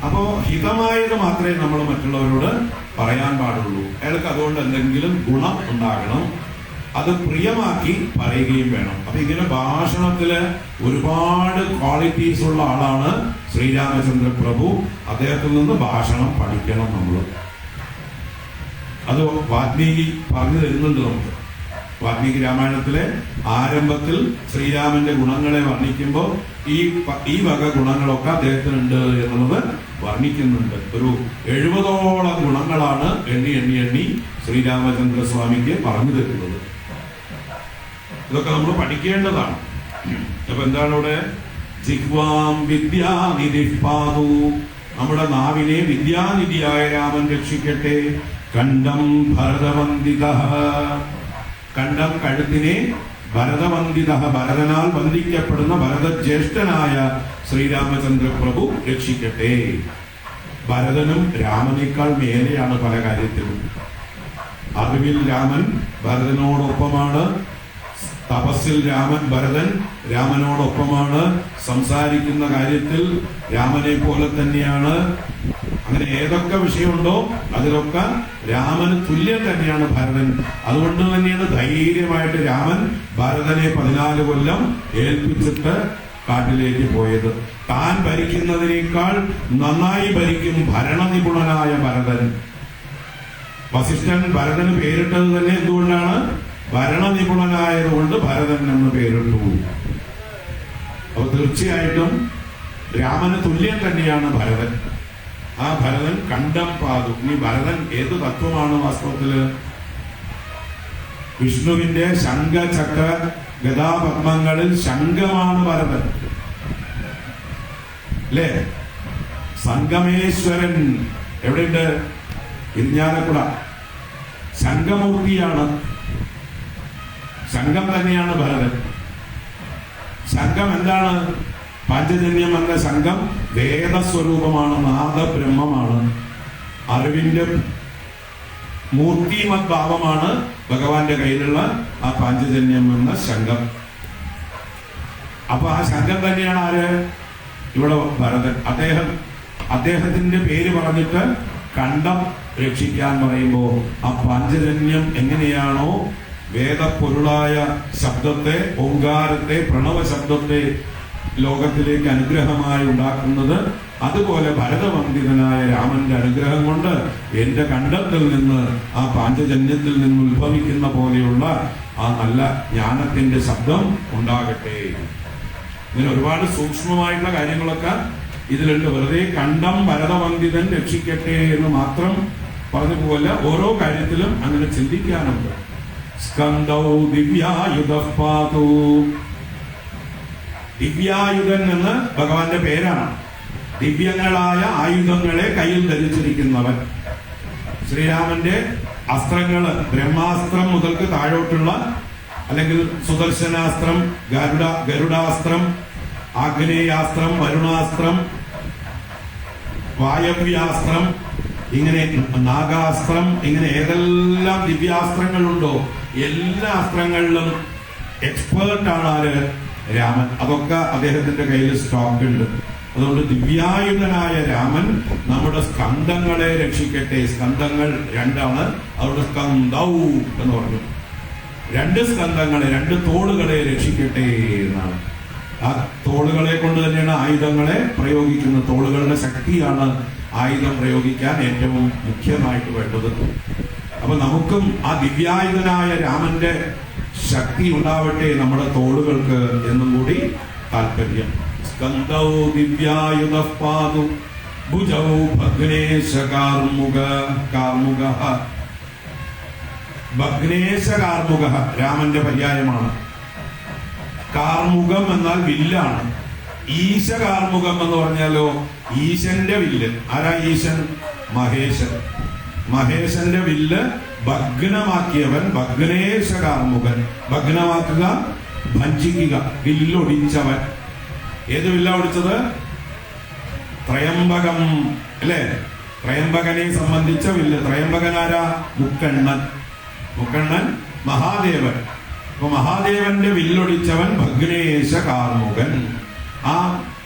S1: അപ്പോ ഹിതമായത് മാത്രമേ നമ്മൾ മറ്റുള്ളവരോട് പറയാൻ പാടുള്ളൂ. അയാൾക്ക് അതുകൊണ്ട് എന്തെങ്കിലും ഗുണം ഉണ്ടാകണം, അത് പ്രിയമാക്കി പറയുകയും വേണം. അപ്പൊ ഇങ്ങനെ ഭാഷണത്തില് ഒരുപാട് ക്വാളിറ്റീസ് ഉള്ള ആളാണ് ശ്രീരാമചന്ദ്ര പ്രഭു. അദ്ദേഹത്തിൽ നിന്ന് ഭാഷണം പഠിക്കണം നമ്മൾ. അത് വാൽമീകി പറഞ്ഞു തരുന്നുണ്ട് നമുക്ക്. വാൽമീകി രാമായണത്തിലെ ആരംഭത്തിൽ ശ്രീരാമന്റെ ഗുണങ്ങളെ വർണ്ണിക്കുമ്പോൾ ഈ വക ഗുണങ്ങളൊക്കെ അദ്ദേഹത്തിനുണ്ട് എന്നുള്ളത് വർണ്ണിക്കുന്നുണ്ട്. ഒരു 70ഓളം ഗുണങ്ങളാണ് എണ്ണി ശ്രീരാമചന്ദ്രസ്വാമിക്ക് പറഞ്ഞു തരുന്നത്. ഇതൊക്കെ നമ്മൾ പഠിക്കേണ്ടതാണ്. അപ്പൊ എന്താണ് ഇവിടെ? ജിഹ്വാം വിദ്യാനിധി പാതു, നമ്മുടെ നാവിനെ വിദ്യാനിധിയായ രാമൻ രക്ഷിക്കട്ടെ. കണ്ഠം ഭരതവന്ദിത, കണ്ഠം കഴുത്തിനെ ഭരതവന്ദിത, ഭരതനാൽ വന്ദിക്കപ്പെടുന്ന ഭരതജ്യേഷ്ഠനായ ശ്രീരാമചന്ദ്ര പ്രഭു രക്ഷിക്കട്ടെ. ഭരതനും രാമനേക്കാൾ മേലെയാണ് പല കാര്യത്തിലും. അറിവിൽ രാമൻ ഭരതനോടൊപ്പമാണ്, തപസ്സിൽ ഭരതൻ രാമനോടൊപ്പമാണ്, സംസാരിക്കുന്ന കാര്യത്തിൽ രാമനെ പോലെ തന്നെയാണ്. അങ്ങനെ ഏതൊക്കെ വിഷയമുണ്ടോ അതിലൊക്കെ രാമന് തുല്യം തന്നെയാണ് ഭരതൻ. അതുകൊണ്ട് തന്നെയാണ് ധൈര്യമായിട്ട് രാമൻ ഭരതനെ 14 കൊല്ലം ഏൽപ്പിച്ചിട്ട് കാട്ടിലേക്ക് പോയത്. താൻ ഭരിക്കുന്നതിനേക്കാൾ നന്നായി ഭരിക്കും ഭരണനിപുണനായ ഭരതൻ. വസിഷ്ഠൻ ഭരതന് പേരിട്ടത് തന്നെ എന്തുകൊണ്ടാണ്? ഭരണനിപുണനായതുകൊണ്ട് ഭരതൻ എന്ന് പേരിട്ടു. അപ്പൊ തീർച്ചയായിട്ടും രാമന് തുല്യം തന്നെയാണ് ഭരതൻ. ആ ഭരതൻ കണ്ഠം പാതു. ഇനി ഭരതൻ ഏത് തത്വമാണ് വാസ്തവത്തില്? വിഷ്ണുവിന്റെ ശംഖ ചക്ര ഗദാപത്മങ്ങളിൽ ശംഖമാണ് ഭരതൻ, അല്ലേ? സംഗമേശ്വരൻ എവിടെയുണ്ട്? ഇരിഞ്ഞാലക്കുട. ശംഖമൂർത്തിയാണ്, ശംഖം തന്നെയാണ് ഭരതൻ. ശംഖം എന്താണ്? പാഞ്ചജന്യം എന്ന ശംഖം വേദസ്വരൂപമാണ്, നാദബ്രഹ്മമാണ്, അറിവിന്റെ മൂർത്തിമത് ഭാവമാണ് ഭഗവാന്റെ കയ്യിലുള്ള ആ പാഞ്ചജന്യം എന്ന ശംഖം. അപ്പൊ ആ ശംഖം തന്നെയാണ് ആര്? ഇവിടെ ഭരതൻ. അദ്ദേഹത്തിന്റെ പേര് പറഞ്ഞിട്ട് കണ്ഠം രക്ഷിക്കാൻ പറയുമ്പോ ആ പാഞ്ചജന്യം എങ്ങനെയാണോ വേദപ്പൊരുളായ ശബ്ദത്തെ, ഓങ്കാരത്തെ, പ്രണവ ശബ്ദത്തെ ലോകത്തിലേക്ക് അനുഗ്രഹമായി ഉണ്ടാക്കുന്നത്, അതുപോലെ ഭരതവന്ദിതനായ രാമന്റെ അനുഗ്രഹം കൊണ്ട് എന്റെ കണ്ഠത്തിൽ നിന്ന്, ആ പാഞ്ചജന്യത്തിൽ നിന്ന് ഉത്ഭവിക്കുന്ന പോലെയുള്ള ആ നല്ല ജ്ഞാനത്തിന്റെ ശബ്ദം ഉണ്ടാകട്ടെ. ഇങ്ങനെ ഒരുപാട് സൂക്ഷ്മമായിട്ടുള്ള കാര്യങ്ങളൊക്കെ ഇതിലുണ്ട്. വെറുതെ കണ്ഠം ഭരതവന്ദിതൻ രക്ഷിക്കട്ടെ എന്ന് മാത്രം പറഞ്ഞു പോലെ ഓരോ കാര്യത്തിലും അങ്ങനെ ചിന്തിക്കാനുണ്ട്. സ്കന്ദൗ ദിവ്യായുധപാതു, ദിവ്യായുധൻ എന്ന് ഭഗവാന്റെ പേരാണ്. ദിവ്യങ്ങളായ ആയുധങ്ങളെ കയ്യിൽ ധരിച്ചിരിക്കുന്നവൻ. ശ്രീരാമന്റെ അസ്ത്രങ്ങള് ബ്രഹ്മാസ്ത്രം മുതൽക്ക് താഴോട്ടുള്ള, അല്ലെങ്കിൽ സുദർശനാസ്ത്രം, ഗരുഡാസ്ത്രം, ആഗ്നേയാസ്ത്രം, വരുണാസ്ത്രം, വായവ്യാസ്ത്രം, ഇങ്ങനെ നാഗാസ്ത്രം, ഇങ്ങനെ ഏതെല്ലാം ദിവ്യാസ്ത്രങ്ങളുണ്ടോ എല്ലാ അസ്ത്രങ്ങളിലും എക്സ്പേർട്ടാണ് ആര്? രാമൻ. അതൊക്കെ അദ്ദേഹത്തിന്റെ കയ്യിൽ സ്റ്റോക്ക് ഉണ്ട്. അതുകൊണ്ട് ദിവ്യായുധനായ രാമൻ നമ്മുടെ സ്കന്ധങ്ങളെ രക്ഷിക്കട്ടെ. സ്കന്ധങ്ങൾ 2 അതുകൊണ്ട് സ്കന്ധൗ എന്ന് പറഞ്ഞു. 2 സ്കന്ധങ്ങളെ, 2 തോളുകളെ രക്ഷിക്കട്ടെ എന്നാണ്. ആ തോളുകളെ കൊണ്ട് തന്നെയാണ് ആയുധങ്ങളെ പ്രയോഗിക്കുന്നത്. തോളുകളുടെ ശക്തിയാണ് ആയുധം പ്രയോഗിക്കാൻ ഏറ്റവും മുഖ്യമായിട്ട് വേണ്ടത്. അപ്പൊ നമുക്കും ആ ദിവ്യായുധനായ രാമന്റെ ശക്തി ഉണ്ടാവട്ടെ നമ്മുടെ തോളുകൾക്ക് എന്നും കൂടി താല്പര്യം. സ്കന്ധൗ ദിവ്യായുധപാതു ഭുജൗ ഭഗ്നേശ കാർമുകഃ. ഭഗ്നേശ കാർമുകഃ രാമന്റെ പര്യായമാണ്. കാർമുകം എന്നാൽ വില്ലാണ്. ഈശ കാർമുകം എന്ന് പറഞ്ഞാലോ ഈശന്റെ വില്ല്. ആരാ ഈശൻ? മഹേശൻ. മഹേശന്റെ വില്ല് ഭഗ്നമാക്കിയവൻ ഭഗ്നേശ കാർമുകൻ. ഭഗ്നമാക്കുക, ഭഞ്ജിക്കുക, വില്ലൊടിച്ചവൻ. ഏത് വില്ല ഒടിച്ചത്? ത്രയംബകം, അല്ലേ? ത്രയംബകനെ സംബന്ധിച്ച വില്ല്. ത്രയംബകനാരാ? മുക്കണ്ണൻ. മുക്കണ്ണൻ മഹാദേവൻ. അപ്പൊ മഹാദേവന്റെ വില്ലൊടിച്ചവൻ ഭഗ്നേശ കാർമുകൻ. ആ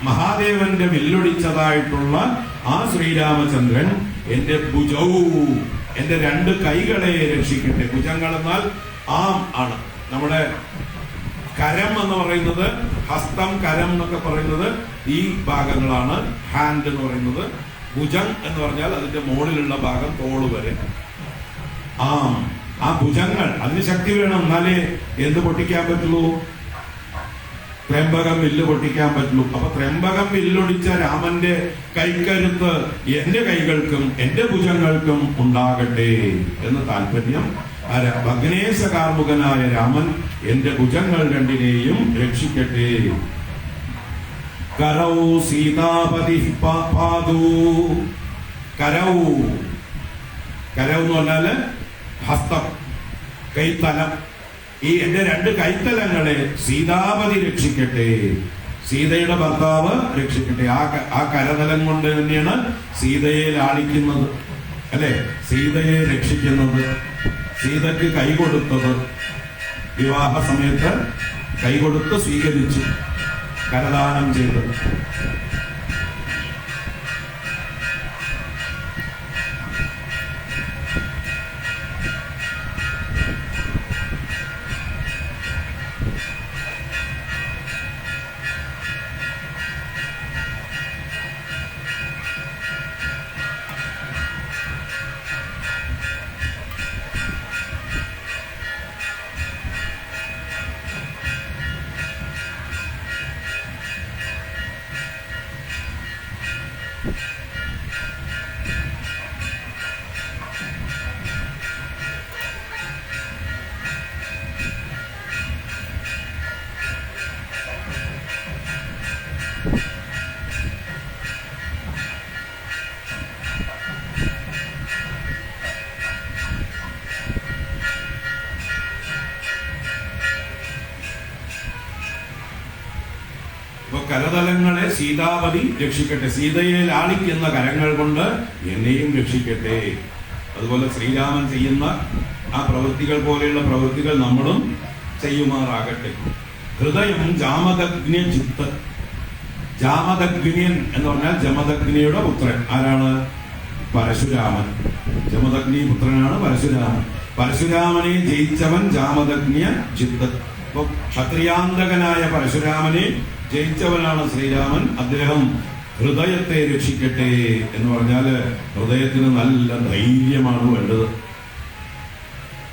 S1: മഹാദേവന്റെ വില്ലൊടിച്ചതായിട്ടുള്ള ആ ശ്രീരാമചന്ദ്രൻ എന്റെ ഭുജൗ, എന്റെ 2 കൈകളെ രക്ഷിക്കട്ടെ. ഭുജങ്ങൾ എന്നാൽ ആം ആണ്. നമ്മുടെ കരം എന്ന് പറയുന്നത്, ഹസ്തം, കരം എന്നൊക്കെ പറയുന്നത് ഈ ഭാഗങ്ങളാണ്. ഹാൻഡ് എന്ന് പറയുന്നത്. ഭുജം എന്ന് പറഞ്ഞാൽ അതിന്റെ മുകളിലുള്ള ഭാഗം, തോള് വരെ. ആം ആ ഭുജങ്ങൾ, അതിന് ശക്തി വേണം. എന്നാലേ എന്ത് പൊട്ടിക്കാൻ പറ്റുള്ളൂ? ത്രയംബകം വില്ല് പൊട്ടിക്കാൻ പറ്റുള്ളൂ. അപ്പൊ ത്രയംബകം വില്ലൊടിച്ച രാമന്റെ കൈക്കരുത്ത് എന്റെ കൈകൾക്കും എന്റെ ഭുജങ്ങൾക്കും ഉണ്ടാകട്ടെ എന്ന് താല്പര്യം. ഭഗ്നേശകാർമുകനായ രാമൻ എന്റെ ഭുജങ്ങൾ രണ്ടിനെയും രക്ഷിക്കട്ടെ. കരൗ സീതാപതി പാദൂ. കരൗ, കരൗ എന്ന് പറഞ്ഞാല് ഹസ്തം, കൈത്തലം. ഈ എന്റെ രണ്ട് കൈത്തലങ്ങളെ സീതാപതി രക്ഷിക്കട്ടെ, സീതയുടെ ഭർത്താവ് രക്ഷിക്കട്ടെ. ആ കരതലം കൊണ്ട് തന്നെയാണ് സീതയെ ലാളിക്കുന്നത്, അല്ലെ? സീതയെ രക്ഷിക്കുന്നത്, സീതയ്ക്ക് കൈകൊടുത്തത്, വിവാഹ സമയത്ത് കൈകൊടുത്ത് സ്വീകരിച്ചു, കരദാനം ചെയ്തു. കരതലങ്ങളെ സീതാപതി രക്ഷിക്കട്ടെ, സീതയെ ലാളിക്കുന്ന കരങ്ങൾ കൊണ്ട് എന്നെയും രക്ഷിക്കട്ടെ. അതുപോലെ ശ്രീരാമൻ ചെയ്യുന്ന ആ പ്രവൃത്തികൾ പോലെയുള്ള പ്രവൃത്തികൾ നമ്മളും ചെയ്യുമാറാകട്ടെ. ഹൃദയം ജാമദഗ്നി ചിത്ത്. ജാമദഗ്നിയൻ എന്ന് പറഞ്ഞാൽ ജമദഗ്നിയുടെ പുത്രൻ. ആരാണ്? പരശുരാമൻ. ജമദഗ്നി പുത്രനാണ് പരശുരാമൻ. പരശുരാമനെ ജയിച്ചവൻ ജാമദഗ്നിയ ചിത്ത്. അപ്പൊ ക്ഷത്രിയാന്തകനായ പരശുരാമനെ ജയിച്ചവനാണ് ശ്രീരാമൻ. അദ്ദേഹം ഹൃദയത്തെ രക്ഷിക്കട്ടെ എന്ന് പറഞ്ഞാല് ഹൃദയത്തിന് നല്ല ധൈര്യമാണ് വേണ്ടത്.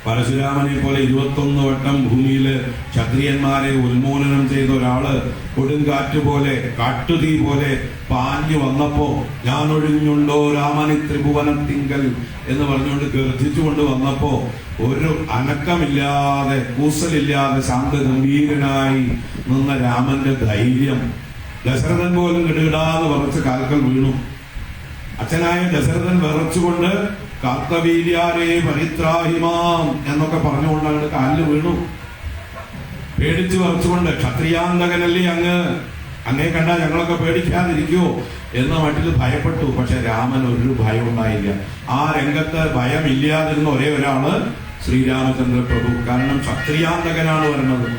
S1: പരശുരാമനെ പോലെ 21 വട്ടം ഭൂമിയില് ക്ഷത്രിയന്മാരെ ഉന്മൂലനം ചെയ്ത ഒരാള് കൊടുങ്കാറ്റ് പോലെ, കാട്ടുതീ പോലെ പാഞ്ഞു വന്നപ്പോ ഞാൻ ഒഴിഞ്ഞുണ്ടോ രാമനി ത്രിഭുവനത്തിങ്കൽ എന്ന് പറഞ്ഞുകൊണ്ട് ഗർജിച്ചുകൊണ്ട് വന്നപ്പോ ഒരു അനക്കമില്ലാതെ, കൂസലില്ലാതെ ശാന്തഗംഭീരനായി നിന്ന രാമന്റെ ധൈര്യം, ദശരഥൻ പോലും കിടുകിടാതെ വിറച്ച് കാൽക്കൽ വീണു. അച്ഛനായ ദശരഥൻ വിറച്ചുകൊണ്ട് കാർത്തവീര്യാരേ പരിത്രാഹിമാം എന്നൊക്കെ പറഞ്ഞുകൊണ്ട് അങ്ങോട്ട് കാലിൽ വീണു. പേടിച്ചു വിറച്ചുകൊണ്ട്, ക്ഷത്രിയാന്തകനല്ലേ അങ്ങേ കണ്ടാ ഞങ്ങളൊക്കെ പേടിക്കാതിരിക്കുവോ എന്ന മട്ടിൽ ഭയപ്പെട്ടു. പക്ഷെ രാമൻ ഒരു ഭയം ഉണ്ടായില്ല. ആ രംഗത്ത് ഭയമില്ലാതിരുന്ന ഒരേ ഒരാള് ശ്രീരാമചന്ദ്ര പ്രഭു. കാരണം ക്ഷത്രിയാന്തകനാണ് വരുന്നത്.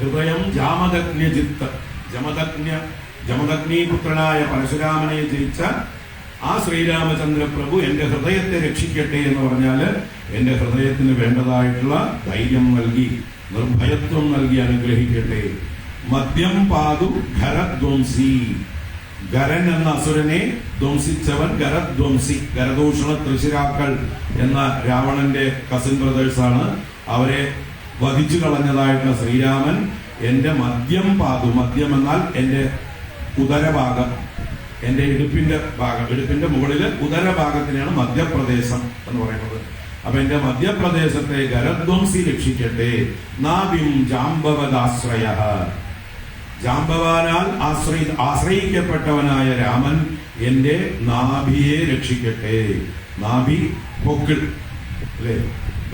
S1: ഹൃദയം ജാമദഗ്നി ചിത്ത്. ജമദഗ്നി പുത്രനായ പരശുരാമനെ ജയിച്ച ആ ശ്രീരാമചന്ദ്ര പ്രഭു എന്റെ ഹൃദയത്തെ രക്ഷിക്കട്ടെ എന്ന് പറഞ്ഞാല് എന്റെ ഹൃദയത്തിന് വേണ്ടതായിട്ടുള്ള ധൈര്യം നൽകി, നിർഭയത്വം നൽകി അനുഗ്രഹിക്കട്ടെ. മദ്യം പാതു ഖരധ്വംസി. ഖരൻ എന്ന അസുരനെ ധ്വംസിച്ചവൻ ഖരധ്വംസി. ഖരദൂഷണ തൃശിരാക്കൾ എന്ന രാവണന്റെ കസിൻ ബ്രദേഴ്സാണ്. അവരെ വധിച്ചു കളഞ്ഞതായിട്ടുള്ള ശ്രീരാമൻ എന്റെ മദ്യം പാതു. മദ്യം എന്നാൽ എന്റെ ഉദരഭാഗം, എന്റെ ഇടുപ്പിന്റെ ഭാഗം, ഇടുപ്പിന്റെ മുകളില് ഉദരഭാഗത്തിനാണ് മധ്യപ്രദേശം എന്ന് പറയുന്നത്. അപ്പൊ എന്റെ മധ്യപ്രദേശത്തെ ഖരധ്വംസി രക്ഷിക്കട്ടെ. നാഭിം ജാംബവദാശ്രയ. ജാംബവാനാൽ ആശ്രയിക്കപ്പെട്ടവനായ രാമൻ എന്റെ നാഭിയെ രക്ഷിക്കട്ടെ. നാഭി പൊക്കിൾ അല്ലെ?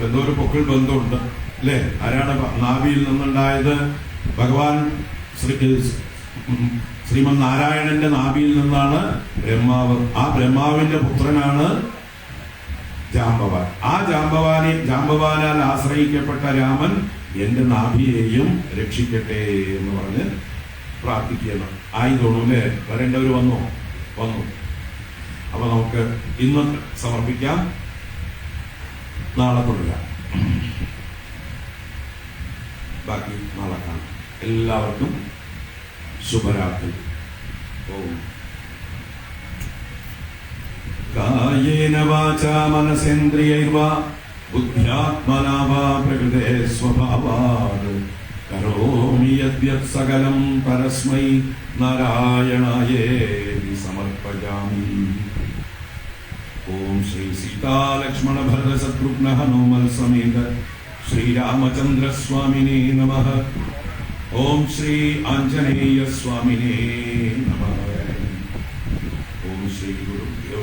S1: എന്തോ ഒരു പൊക്കിൾ ബന്ധമുണ്ട് അല്ലെ? ആരാണ് നാഭിയിൽ നിന്നുണ്ടായത്? ഭഗവാൻ ശ്രീമൻ നാരായണന്റെ നാഭിയിൽ നിന്നാണ് ബ്രഹ്മാവ്. ആ ബ്രഹ്മാവിന്റെ പുത്രനാണ് ജാമ്പവാൻ. ആ ജാമ്പവാനാൽ ആശ്രയിക്കപ്പെട്ട രാമൻ എന്റെ നാഭിയെയും രക്ഷിക്കട്ടെ എന്ന് പറഞ്ഞ് പ്രാർത്ഥിക്കണം. ആയി തോന്നുന്നു അല്ലേ? വരേണ്ടവർ വന്നു. അപ്പൊ നമുക്ക് ഇന്ന് സമർപ്പിക്കാം, നാളെ തുടരാം. ബാക്കി നാളെ കാണാം. എല്ലാവർക്കും ശുഭരാത്രി. ഓം. കായേന വാചാ മനസേന്ദ്രിയൈർവാ ബുദ്ധ്യാത്മനാ വാ പ്രകൃതേ സ്വഭാവാത് കരോമി യദ്യത് സകലം പരസ്മൈ നാരായണായേതി സമർപ്പയാമി. ഓം ശ്രീ സീതാലക്ഷ്മണ ഭരത ശത്രുഘ്ന ഹനുമൽ സമേത ശ്രീരാമചന്ദ്ര സ്വാമിനേ നമഃ. ഓം ശ്രീ ആഞ്ജനേയ സ്വാമിനേ നമഃ. ഓം ശ്രീ ഗുരുഭ്യോ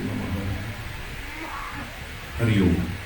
S1: നമഃ. ഹരി ഓം.